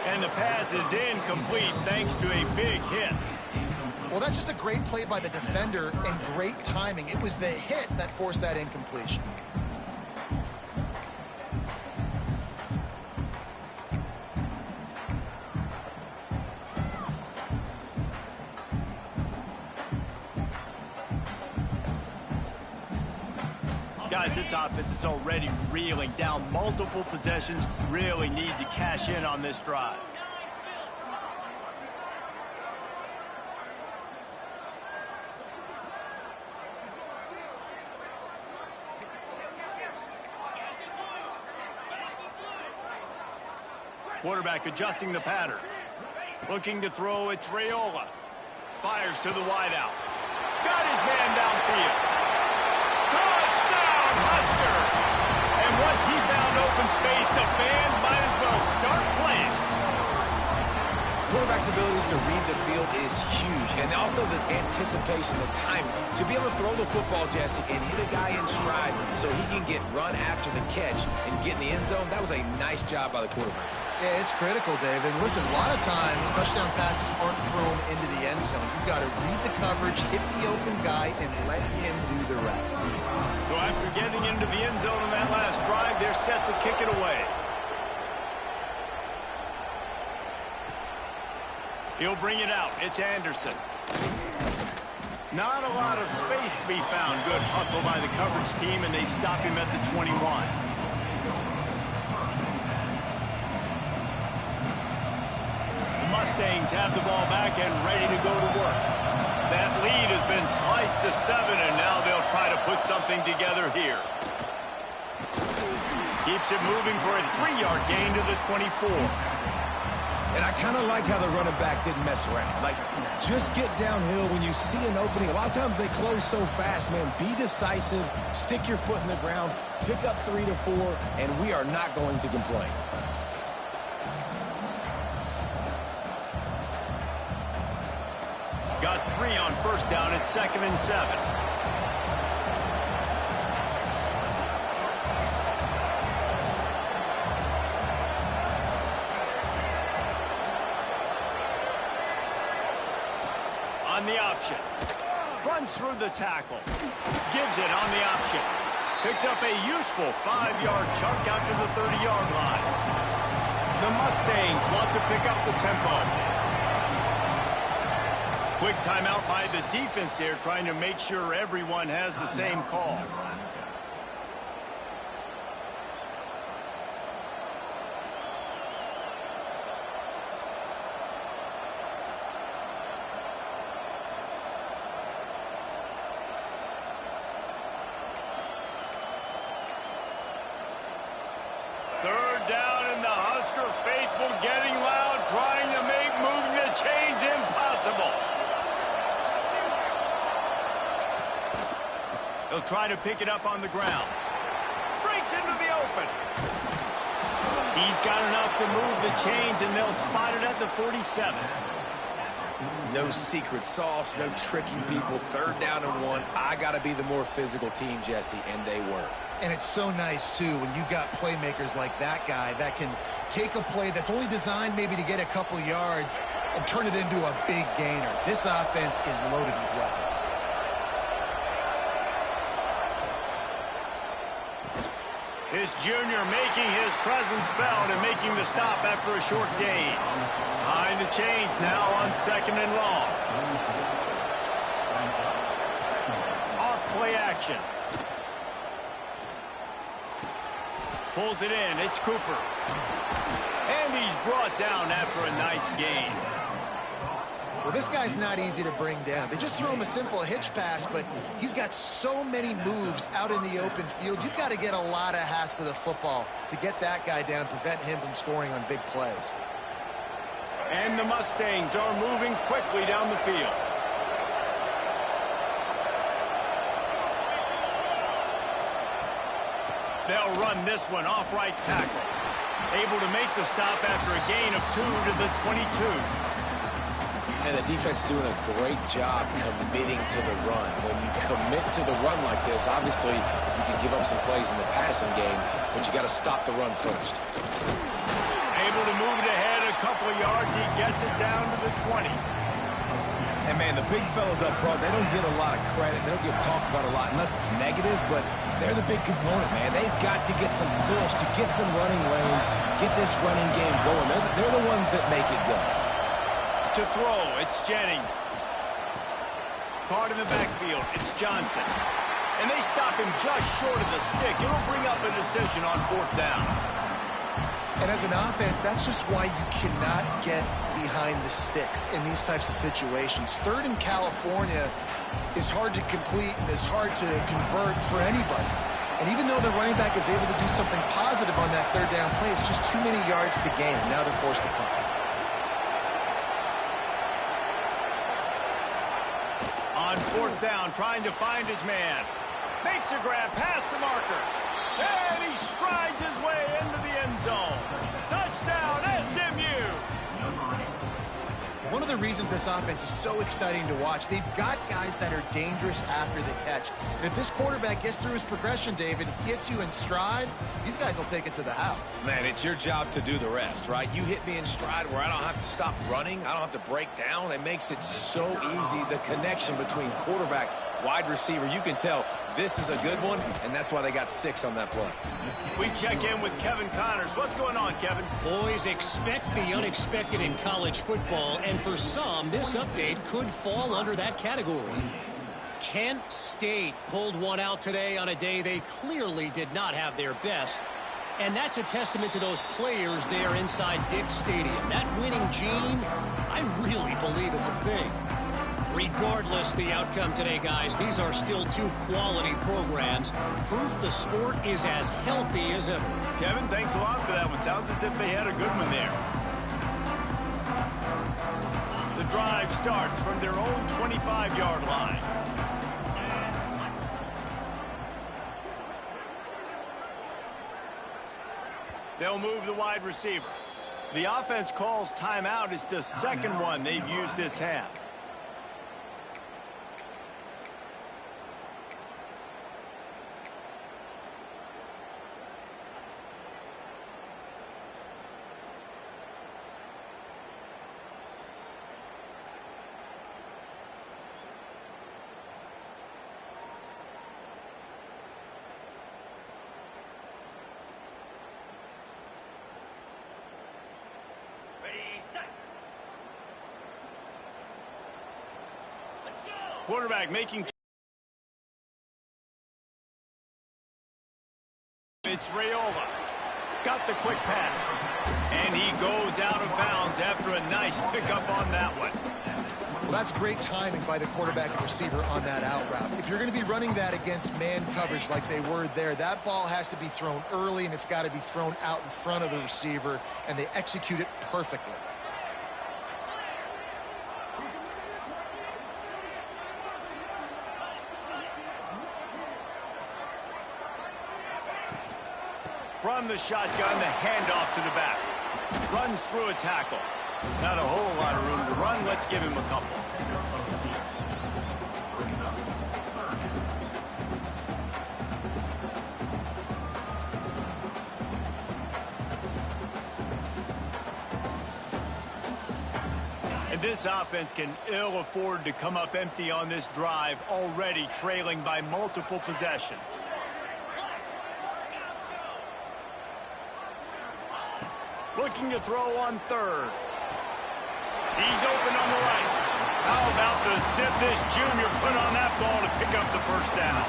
And the pass is incomplete thanks to a big hit. Well, that's just a great play by the defender and great timing. It was the hit that forced that incompletion. Guys, this offense is already reeling down multiple possessions. Really need to cash in on this drive. Quarterback adjusting the pattern. Looking to throw, it's Raiola. Fires to the wideout. Got his man downfield. Husker. And once he found open space, the band might as well start playing. Quarterback's abilities to read the field is huge, and also the anticipation, the timing. To be able to throw the football, Jesse, and hit a guy in stride so he can get run after the catch and get in the end zone, that was a nice job by the quarterback. Yeah, it's critical, David. Listen, a lot of times, touchdown passes aren't thrown into the end zone. You've got to read the coverage, hit the open guy, and let him do the rest. So after getting into the end zone on that last drive, they're set to kick it away. He'll bring it out. It's Anderson. Not a lot of space to be found. Good hustle by the coverage team, and they stop him at the 21. The Mustangs have the ball back and ready to go to work. That lead has been sliced to 7, and now they'll try to put something together here. Keeps it moving for a 3-yard gain to the 24. And I kind of like how the running back didn't mess around. Like, just get downhill when you see an opening. A lot of times they close so fast, man. Be decisive, stick your foot in the ground, pick up 3 to 4, and we are not going to complain. Got 3 on first down at 2nd and 7. On the option. Runs through the tackle. Gives it on the option. Picks up a useful 5-yard chunk after the 30-yard line. The Mustangs want to pick up the tempo. Quick timeout by the defense here, trying to make sure everyone has the same call. Third down, and the Husker faithful getting loud, trying to make moving the chains impossible. He'll try to pick it up on the ground. Breaks into the open. He's got enough to move the chains, and they'll spot it at the 47. No secret sauce, no tricking people. Third down and 1. I got to be the more physical team, Jesse, and they were. And it's so nice, too, when you've got playmakers like that guy that can take a play that's only designed maybe to get a couple yards and turn it into a big gainer. This offense is loaded with weapons. This junior making his presence felt and making the stop after a short gain. Behind the chains now on 2nd and long. Off play action. Pulls it in. It's Cooper. And he's brought down after a nice gain. Well, this guy's not easy to bring down. They just throw him a simple hitch pass, but he's got so many moves out in the open field. You've got to get a lot of hats to the football to get that guy down, prevent him from scoring on big plays. And the Mustangs are moving quickly down the field. They'll run this one off right tackle. Able to make the stop after a gain of 2 to the 22. And the defense doing a great job committing to the run. When you commit to the run like this, obviously you can give up some plays in the passing game, but you got to stop the run first. Able to move it ahead a couple of yards. He gets it down to the 20. And, man, the big fellas up front, they don't get a lot of credit. They don't get talked about a lot unless it's negative, but they're the big component, man. They've got to get some push, to get some running lanes, get this running game going. They're the ones that make it go. To throw, it's Jennings. Card in the backfield, it's Johnson. And they stop him just short of the stick. It'll bring up a decision on 4th down. And as an offense, that's just why you cannot get behind the sticks in these types of situations. 3rd in California is hard to complete and is hard to convert for anybody. And even though the running back is able to do something positive on that 3rd down play, it's just too many yards to gain. Now they're forced to punt. On 4th down, trying to find his man. Makes a grab past the marker. And he strides his way into the end zone. Touchdown, SMU! One of the reasons this offense is so exciting to watch, they've got guys that are dangerous after the catch. And if this quarterback gets through his progression, David, hits you in stride, these guys will take it to the house. Man, it's your job to do the rest, right? You hit me in stride where I don't have to stop running. I don't have to break down. It makes it so easy, the connection between quarterback, wide receiver. You can tell this is a good one, and that's why they got 6 on that play. We check in with Kevin Connors. What's going on, Kevin? Boys, expect the unexpected in college football, and for some, this update could fall under that category. Kent State pulled one out today on a day they clearly did not have their best. And that's a testament to those players there inside Dick's Stadium. That winning gene, I really believe it's a thing. Regardless the outcome today, guys, these are still 2 quality programs. Proof the sport is as healthy as ever. Kevin, thanks a lot for that one. Sounds as if they had a good one there. The drive starts from their own 25-yard line. They'll move the wide receiver. The offense calls timeout. It's the second one they've used this half. Quarterback making... It's Raiola. Got the quick pass. And he goes out of bounds after a nice pickup on that one. Well, that's great timing by the quarterback and receiver on that out route. If you're going to be running that against man coverage like they were there, that ball has to be thrown early, and it's got to be thrown out in front of the receiver, and they execute it perfectly. From the shotgun, the handoff to the back. Runs through a tackle. Not a whole lot of room to run. Let's give him a couple. And this offense can ill afford to come up empty on this drive, already trailing by multiple possessions. Looking to throw on third. He's open on the right. How about the zip this junior put on that ball to pick up the first down?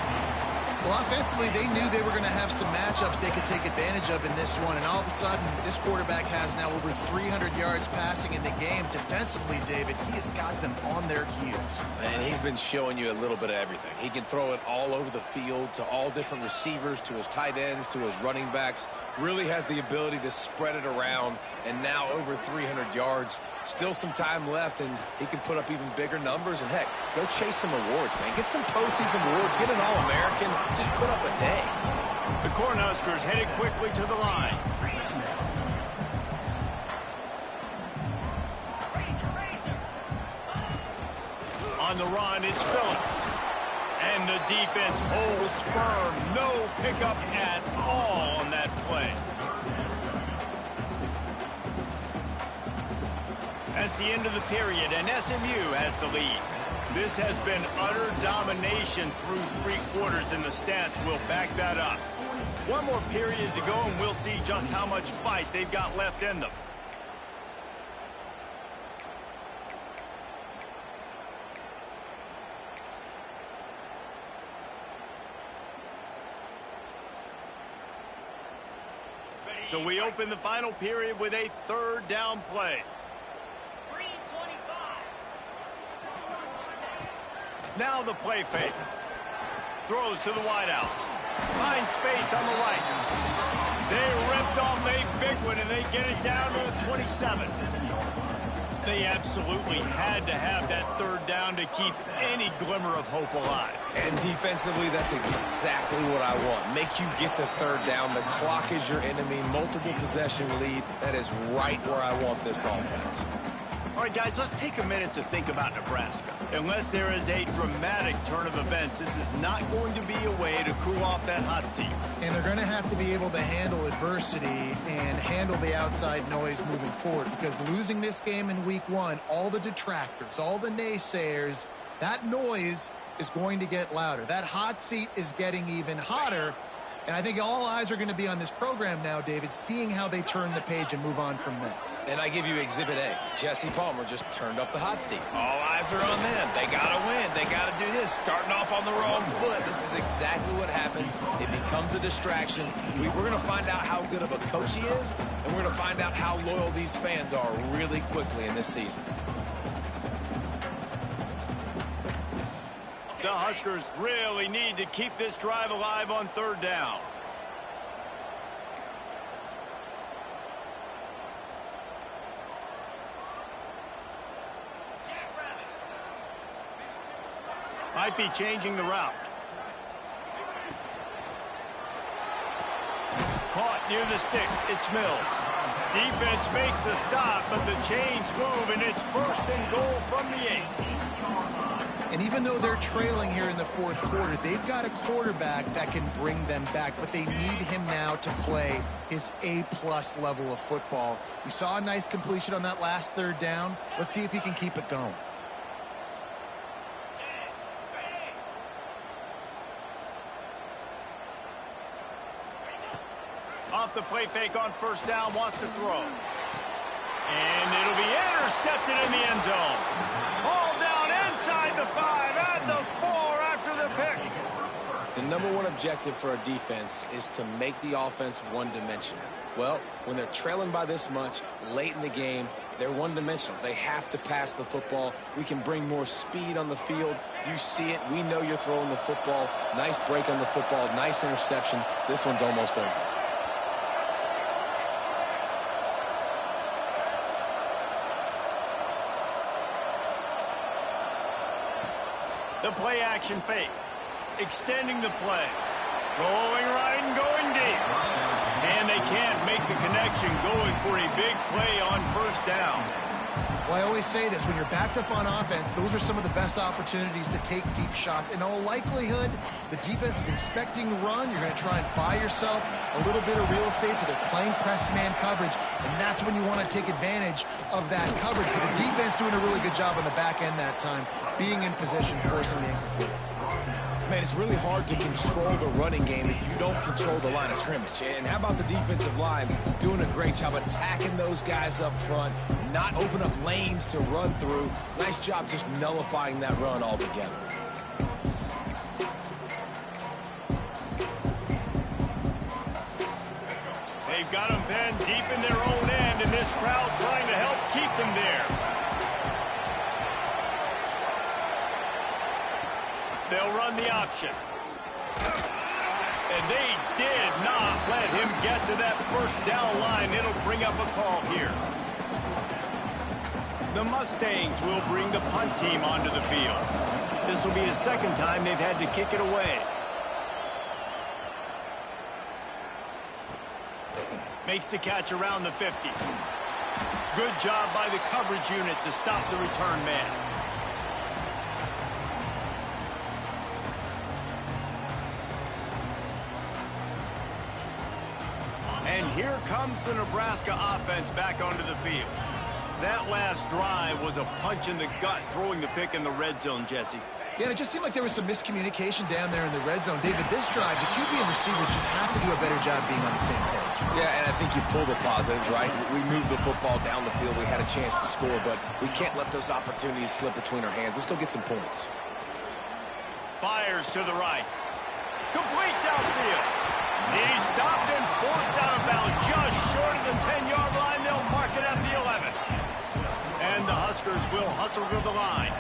Well, offensively, they knew they were going to have some matchups they could take advantage of in this one, and all of a sudden, this quarterback has now over 300 yards passing in the game. Defensively, David, he has got them on their heels. And he's been showing you a little bit of everything. He can throw it all over the field to all different receivers, to his tight ends, to his running backs. Really has the ability to spread it around, and now over 300 yards. Still some time left, and he can put up even bigger numbers. And, heck, go chase some awards, man. Get some postseason awards. Get an All-American. Just put up a day. The Cornhuskers headed quickly to the line. On the run, it's Phillips. And the defense holds firm. No pickup at all on that play. That's the end of the period, and SMU has the lead. This has been utter domination through 3 quarters, and the stats will back that up. One more period to go, and we'll see just how much fight they've got left in them. So we open the final period with a third down play. Now the play fake. Throws to the wideout. Finds space on the right. They ripped off a big one, and they get it down to the 27. They absolutely had to have that third down to keep any glimmer of hope alive. And defensively, that's exactly what I want. Make you get the third down. The clock is your enemy. Multiple possession lead. That is right where I want this offense. All right, guys, let's take a minute to think about Nebraska. Unless there is a dramatic turn of events, this is not going to be a way to cool off that hot seat. And they're going to have to be able to handle adversity and handle the outside noise moving forward, because losing this game in week 1, all the detractors, all the naysayers, that noise is going to get louder. That hot seat is getting even hotter. And I think all eyes are going to be on this program now, David, seeing how they turn the page and move on from this. And I give you Exhibit A. Jesse Palmer just turned up the hot seat. All eyes are on them. They got to win. They got to do this. Starting off on the wrong foot. This is exactly what happens. It becomes a distraction. We're going to find out how good of a coach he is, and we're going to find out how loyal these fans are really quickly in this season. The Huskers really need to keep this drive alive on third down. Might be changing the route. Caught near the sticks. It's Mills. Defense makes a stop, but the chains move, and it's 1st and goal from the 8. And even though they're trailing here in the 4th quarter, they've got a quarterback that can bring them back, but they need him now to play his A-plus level of football. We saw a nice completion on that last third down. Let's see if he can keep it going. Off the play fake on 1st down, wants to throw. And it'll be intercepted in the end zone. Ball down inside the 5 at at the 4 after the pick. The number one objective for our defense is to make the offense one-dimensional. Well, when they're trailing by this much late in the game, they're one-dimensional. They have to pass the football. We can bring more speed on the field. You see it. We know you're throwing the football. Nice break on the football. Nice interception. This one's almost over. The play action fake. Extending the play. Going right and going deep. And they can't make the connection, going for a big play on first down. Well, I always say this, when you're backed up on offense, those are some of the best opportunities to take deep shots. In all likelihood, the defense is expecting to run. You're going to try and buy yourself a little bit of real estate, so they're playing press man coverage, and that's when you want to take advantage of that coverage. But the defense doing a really good job on the back end that time, being in position, forcing the incomplete. Man, it's really hard to control the running game if you don't control the line of scrimmage. And how about the defensive line doing a great job attacking those guys up front, not open up lanes to run through. Nice job just nullifying that run altogether. They've got them pinned deep in their own end, and this crowd trying to help keep them there. They'll run the option. And they did not let him get to that first down line. It'll bring up a call here. The Mustangs will bring the punt team onto the field. This will be the second time they've had to kick it away. Makes the catch around the 50. Good job by the coverage unit to stop the return man. And here comes the Nebraska offense back onto the field. That last drive was a punch in the gut, throwing the pick in the red zone, Jesse. Yeah, and it just seemed like there was some miscommunication down there in the red zone. David, this drive, the QB and receivers just have to do a better job being on the same page. Yeah, and I think you pull the positives, right? We moved the football down the field. We had a chance to score, but we can't let those opportunities slip between our hands. Let's go get some points. Fires to the right. Complete downfield. He's stopped and forced out of bounds just short of the 10-yard line. They'll mark it at the 11. And the Huskers will hustle to the line.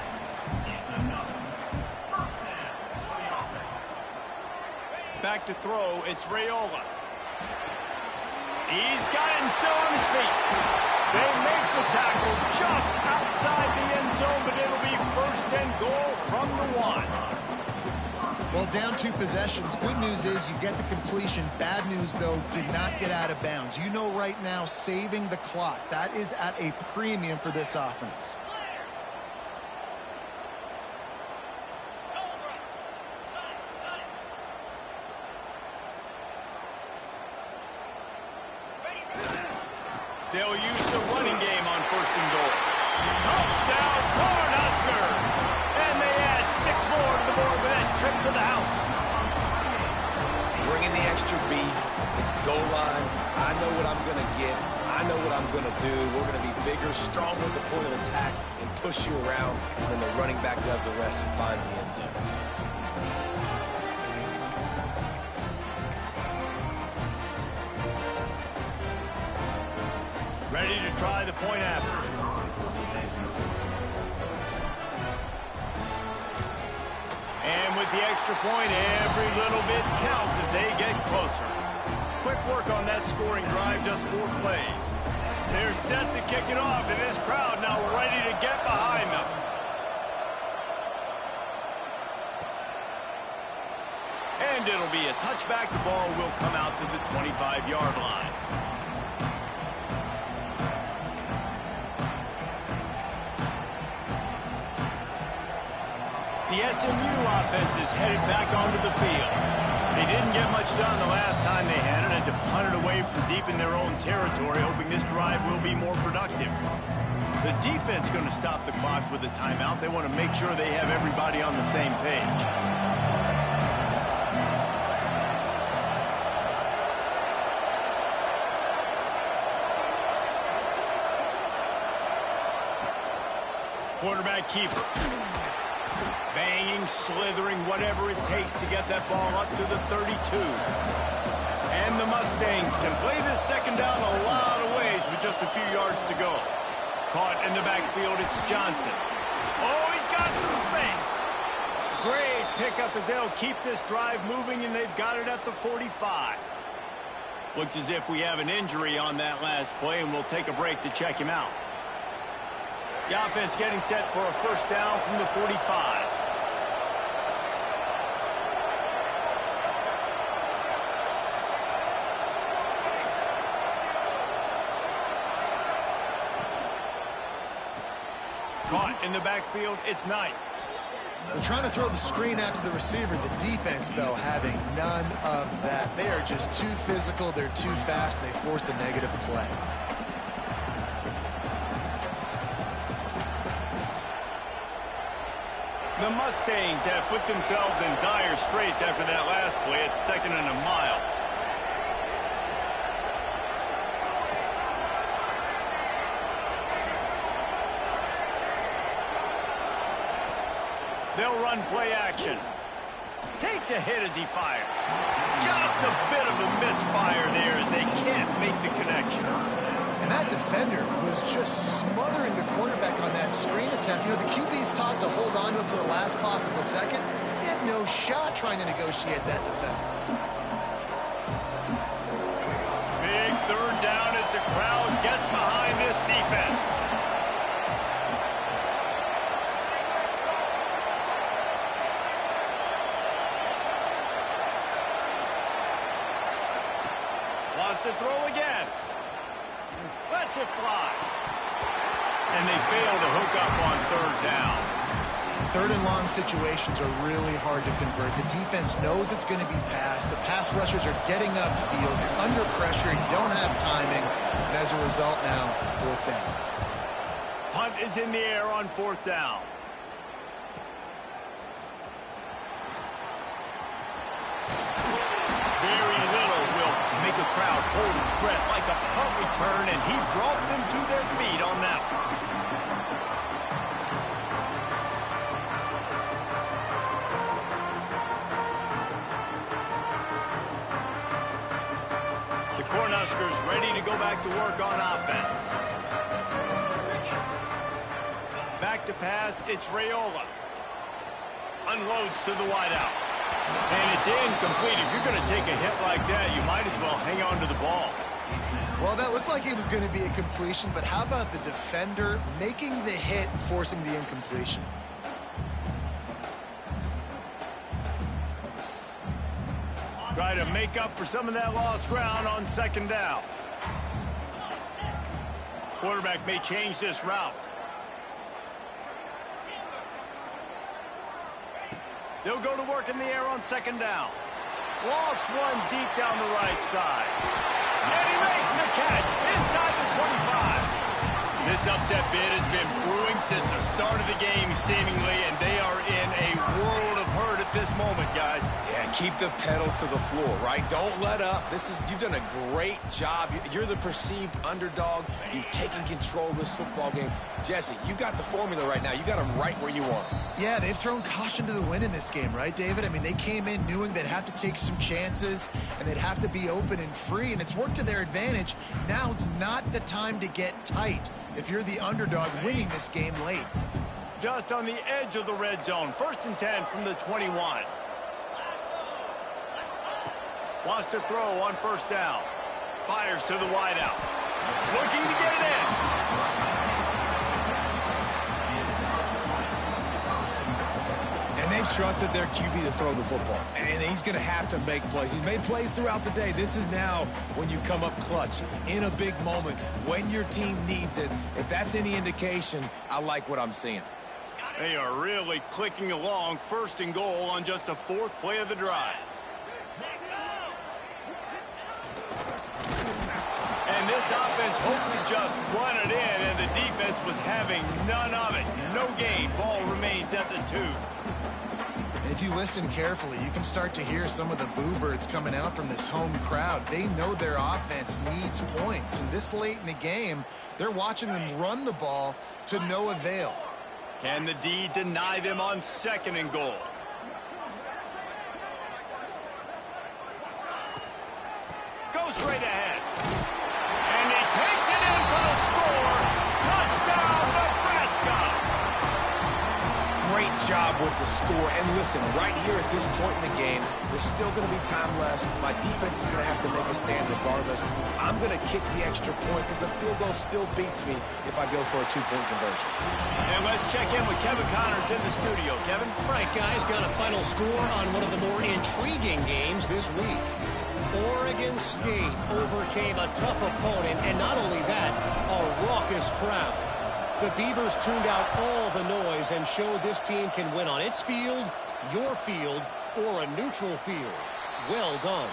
Back to throw, it's Raiola. He's got it and still on his feet. They make the tackle just outside the end zone, but it'll be first and goal from the 1. Well, down 2 possessions. Good news is you get the completion. Bad news, though, did not get out of bounds. You know right now, saving the clock. That is at a premium for this offense. They'll use the running game on first and goal. Touchdown, Cornhuskers! And they add 6 more to the board with that trip to the house. Bringing the extra beef. It's goal line. I know what I'm going to get. I know what I'm going to do. We're going to be bigger, stronger at the point of attack and push you around. And then the running back does the rest and finds the end zone. Ready to try the point after. And with the extra point, every little bit counts as they get closer. Quick work on that scoring drive, just 4 plays. They're set to kick it off, and this crowd now ready to get behind them. And it'll be a touchback. The ball will come out to the 25-yard line. The SMU offense is headed back onto the field. They didn't get much done the last time they had it, and to punt it away from deep in their own territory, hoping this drive will be more productive. The defense going to stop the clock with a timeout. They want to make sure they have everybody on the same page. Quarterback keeper. Banging, slithering, whatever it takes to get that ball up to the 32. And the Mustangs can play this second down a lot of ways with just a few yards to go. Caught in the backfield, it's Johnson. Oh, he's got some space. Great pickup as they'll keep this drive moving, and they've got it at the 45. Looks as if we have an injury on that last play, and we'll take a break to check him out. The offense getting set for a first down from the 45. Caught in the backfield, it's Knight. They're trying to throw the screen out to the receiver. The defense, though, having none of that. They are just too physical. They're too fast. And they force the negative play. The Mustangs have put themselves in dire straits after that last play. It's 2nd and a mile. They'll run play action. Takes a hit as he fires. Just a bit of a misfire there as they can't make the connection. And that defender was just smothering the quarterback on that screen attempt. You know, the QB's taught to hold on to it to the last possible second. He had no shot trying to negotiate that defender. Big third down as the crowd gets behind this defense. Lost to throw again. Lets it fly. And they fail to hook up on 3rd down. 3rd and long situations are really hard to convert. The defense knows it's going to be passed. The pass rushers are getting upfield. You're under pressure. You don't have timing. And as a result now, 4th down. Punt is in the air on 4th down. Very little will make a crowd hold its breath like a punt return, and he brought them to their feet on that one. The Cornhuskers ready to go back to work on offense. Back to pass, it's Raiola. Unloads to the wideout. And it's incomplete. If you're going to take a hit like that, you might as well hang on to the ball. Well, that looked like it was going to be a completion, but how about the defender making the hit, forcing the incompletion? Try to make up for some of that lost ground on 2nd down. Quarterback may change this route. They'll go to work in the air on 2nd down. Lost one deep down the right side. And he makes the catch inside the 25. This upset bid has been brewing since the start of the game, seemingly, and they are in a world of hurt at this moment, guys. Yeah, keep the pedal to the floor, right? Don't let up. You've done a great job. You're the perceived underdog. You've taken control of this football game. Jesse, you got the formula right now. You got them right where you want them. Yeah, they've thrown caution to the wind in this game, right, David? I mean, they came in knowing they'd have to take some chances and they'd have to be open and free, and it's worked to their advantage. Now's not the time to get tight if you're the underdog winning this game late. Just on the edge of the red zone. 1st and 10 from the 21. Wants to throw on 1st down. Fires to the wideout. Looking to get it in. And they've trusted their QB to throw the football. And he's going to have to make plays. He's made plays throughout the day. This is now when you come up clutch in a big moment when your team needs it. If that's any indication, I like what I'm seeing. They are really clicking along. 1st and goal on just the 4th play of the drive. And this offense hoped to just run it in, and the defense was having none of it. No gain. Ball remains at the 2. If you listen carefully, you can start to hear some of the boo birds coming out from this home crowd. They know their offense needs points, and this late in the game, they're watching them run the ball to no avail. Can the D deny them on 2nd and goal? Go straight ahead. And he takes it in for the score. Touchdown, Nebraska. Great job with the score. And listen, right here at this point in the game, there's still going to be time left. My defense is going to have to make a stand regardless. I'm going to kick the extra point because the field goal still beats me if I go for a 2-point conversion. And let's check in with Kevin Connors in the studio. Kevin? All right, guys, got a final score on one of the more intriguing games this week. Oregon State overcame a tough opponent, and not only that, a raucous crowd. The Beavers tuned out all the noise and showed this team can win on its field, your field, or a neutral field. Well done.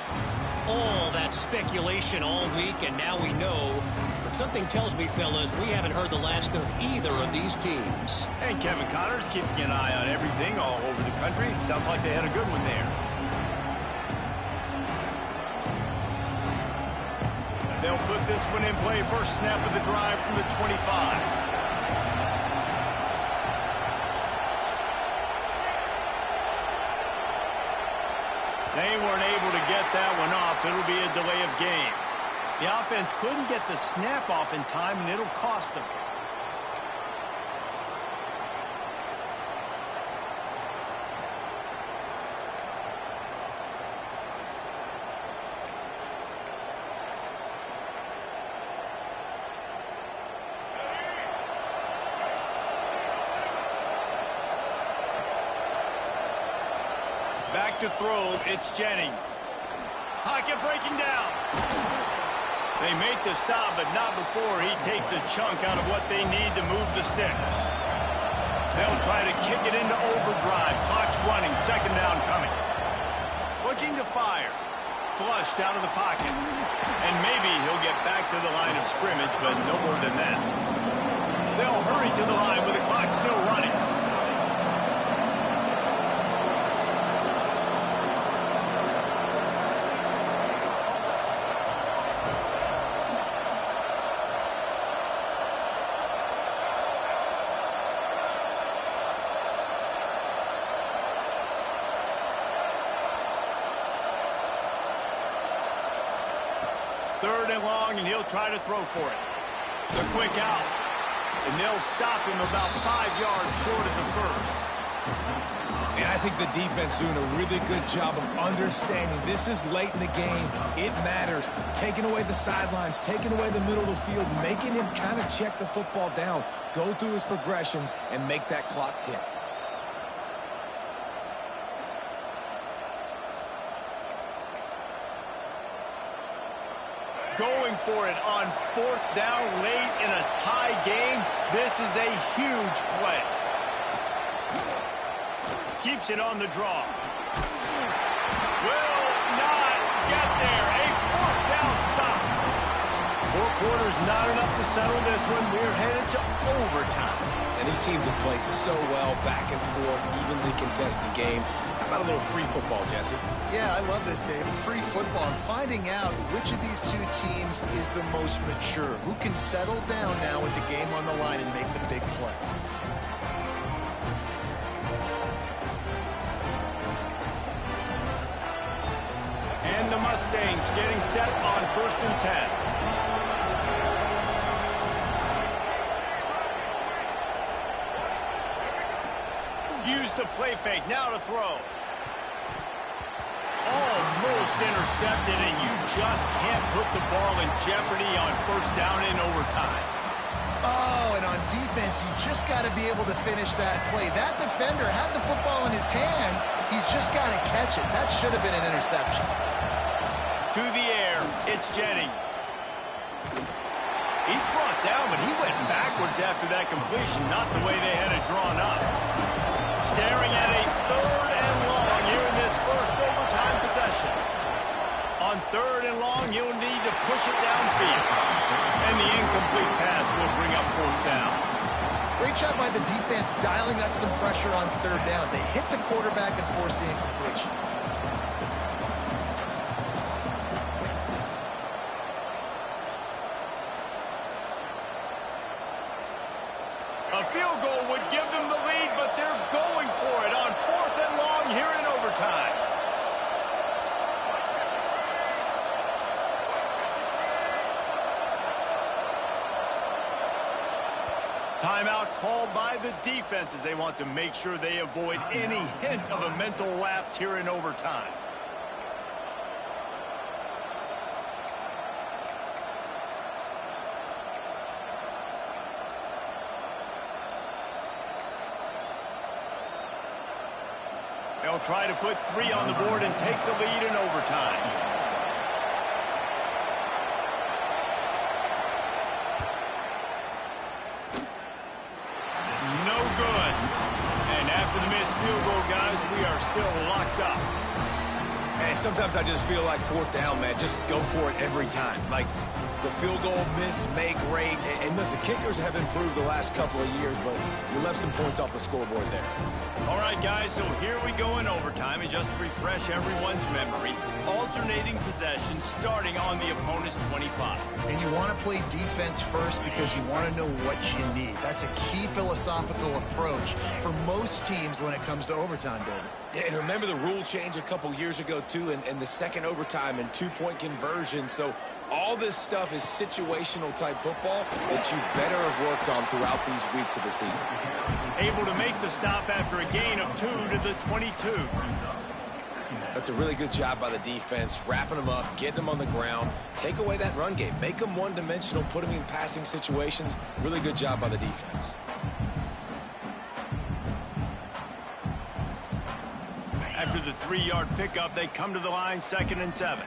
All that speculation all week, and now we know. But something tells me, fellas, we haven't heard the last of either of these teams. And Kevin Connors keeping an eye on everything all over the country. Sounds like they had a good one there. They'll put this one in play. First snap of the drive from the 25. They weren't able to get that one off. It'll be a delay of game. The offense couldn't get the snap off in time, and it'll cost them. Back to throw, it's Jennings. Pocket breaking down. They make the stop, but not before he takes a chunk out of what they need to move the sticks. They'll try to kick it into overdrive. Clock's running, 2nd down coming. Looking to fire. Flushed out of the pocket. And maybe he'll get back to the line of scrimmage, but no more than that. They'll hurry to the line with the clock still running. Third and long, and he'll try to throw for it. The quick out. And they'll stop him about 5 yards short of the first. And I think the defense doing a really good job of understanding this is late in the game. It matters. Taking away the sidelines, taking away the middle of the field, making him kind of check the football down, go through his progressions, and make that clock tick. Going for it on 4th down late in a tie game. This is a huge play. Keeps it on the draw. Will not get there. A 4th down stop. 4 quarters not enough to settle this one. We're headed to overtime. And these teams have played so well, back and forth, evenly contested game. How about a little free football, Jesse? Yeah, I love this, Dave. Free football. And finding out which of these two teams is the most mature. Who can settle down now with the game on the line and make the big play. And the Mustangs getting set on 1st and 10. Use the play fake, now to throw. Almost intercepted, and you just can't put the ball in jeopardy on 1st down in overtime. Oh, and on defense, you just got to be able to finish that play. That defender had the football in his hands. He's just got to catch it. That should have been an interception. To the air, it's Jennings. He's brought down, but he went backwards after that completion, not the way they had it drawn up. Staring at a 3rd and long here in this first overtime possession. On 3rd and long, you'll need to push it downfield. And the incomplete pass will bring up 4th down. Great job by the defense dialing up some pressure on 3rd down. They hit the quarterback and forced the incompletion. A field goal would give them the lead, but they're going for it on 4th and long here in overtime. Timeout called by the defense as they want to make sure they avoid any hint of a mental lapse here in overtime. They'll try to put 3 on the board and take the lead in overtime. After the missed field goal, guys, we are still locked up. And sometimes I just feel like 4th down, man. Just go for it every time. Like the field goal miss, make great. And listen, kickers have improved the last couple of years, but you left some points off the scoreboard there. All right, guys, so here we go in overtime. And just to refresh everyone's memory, alternating possession starting on the opponent's 25. And you want to play defense first because you want to know what you need. That's a key philosophical approach for most teams when it comes to overtime, David. Yeah, and remember the rule change a couple years ago, too, and the second overtime and 2-point conversion. So all this stuff is situational type football that you better have worked on throughout these weeks of the season. Able to make the stop after a gain of 2 to the 22. That's a really good job by the defense, wrapping them up, getting them on the ground, take away that run game, make them one-dimensional, put them in passing situations. Really good job by the defense. After the 3-yard pickup, they come to the line, 2nd and 7.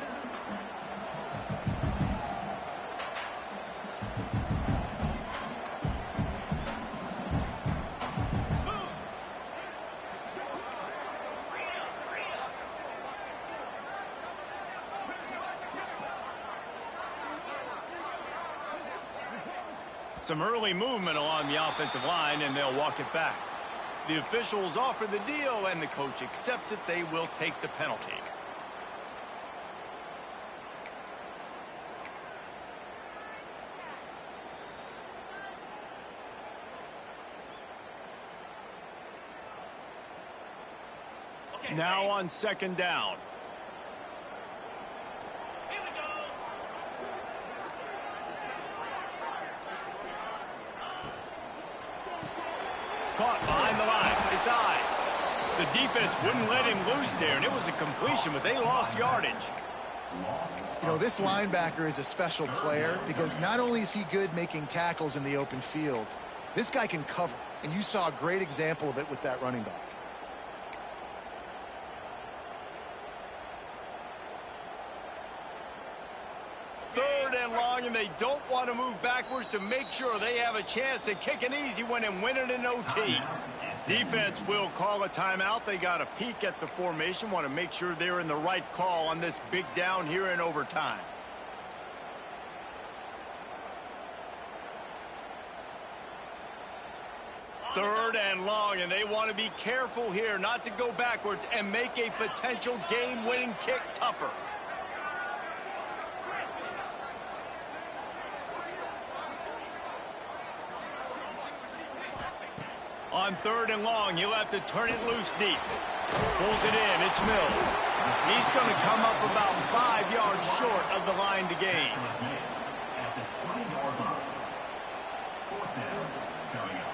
Some early movement along the offensive line, and they'll walk it back. The officials offer the deal, and the coach accepts it. They will take the penalty. Now on 2nd down. Caught behind the line. It's eyes. The defense wouldn't let him loose there, and it was a completion, but they lost yardage. You know, this linebacker is a special player because not only is he good making tackles in the open field, this guy can cover, and you saw a great example of it with that running back. Third and long, and they don't want to move backwards to make sure they have a chance to kick an easy one and win it in OT. Defense will call a timeout. They got a peek at the formation, want to make sure they're in the right call on this big down here in overtime. Third and long, and they want to be careful here not to go backwards and make a potential game-winning kick tougher. On 3rd and long, he'll have to turn it loose deep. Pulls it in. It's Mills. He's going to come up about 5 yards short of the line to gain.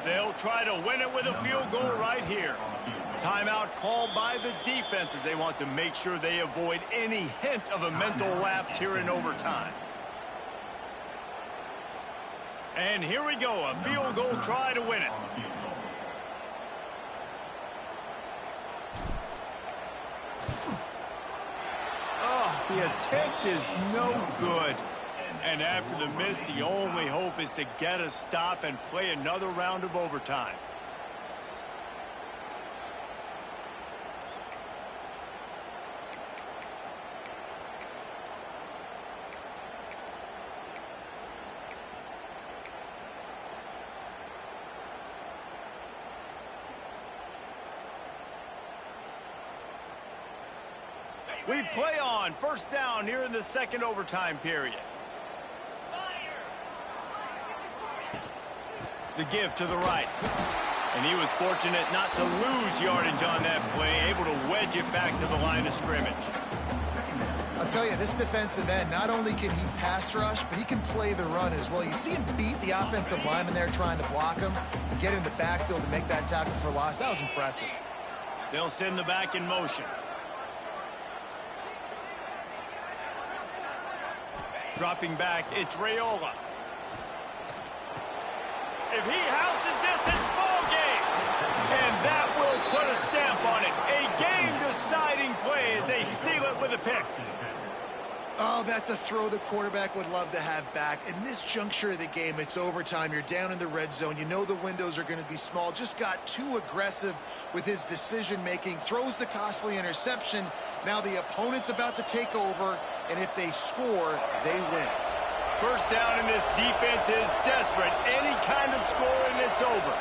They'll try to win it with a field goal right here. Timeout called by the defense as they want to make sure they avoid any hint of a mental lapse here in overtime. And here we go, a field goal try to win it. The attempt is no good. And after the miss, the only hope is to get a stop and play another round of overtime. We play on 1st down here in the 2nd overtime period. The give to the right. And he was fortunate not to lose yardage on that play, able to wedge it back to the line of scrimmage. I'll tell you, this defensive end, not only can he pass rush, but he can play the run as well. You see him beat the offensive lineman there trying to block him and get in the backfield to make that tackle for loss. That was impressive. They'll send the back in motion. Dropping back, it's Raiola. If he houses this, it's ball game. And that will put a stamp on it. A game-deciding play as they seal it with a pick. Oh, that's a throw the quarterback would love to have back. In this juncture of the game, it's overtime. You're down in the red zone. You know the windows are going to be small. Just got too aggressive with his decision-making. Throws the costly interception. Now the opponent's about to take over, and if they score, they win. First down, and this defense is desperate. Any kind of score, and it's over.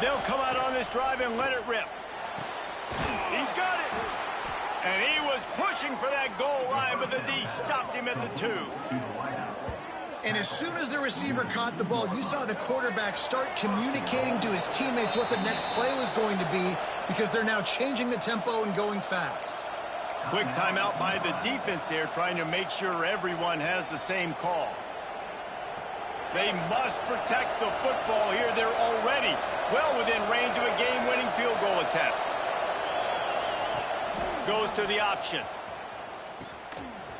They'll come out on this drive and let it rip. He's got it. And he was pushing for that goal line, but the D stopped him at the 2. And as soon as the receiver caught the ball, you saw the quarterback start communicating to his teammates what the next play was going to be because they're now changing the tempo and going fast. Quick timeout by the defense there, trying to make sure everyone has the same call. They must protect the football here. They're already well within range of a game-winning field goal attempt. Goes to the option.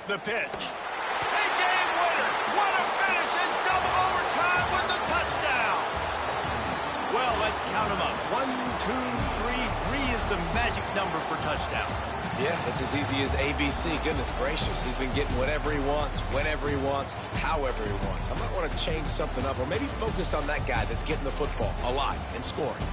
The pitch. A game winner. What a finish in double overtime with the touchdown. Well, let's count them up. 1, 2, 3. 3 is the magic number for touchdown. Yeah, that's as easy as ABC. Goodness gracious. He's been getting whatever he wants, whenever he wants, however he wants. I might want to change something up or maybe focus on that guy that's getting the football alive and scoring.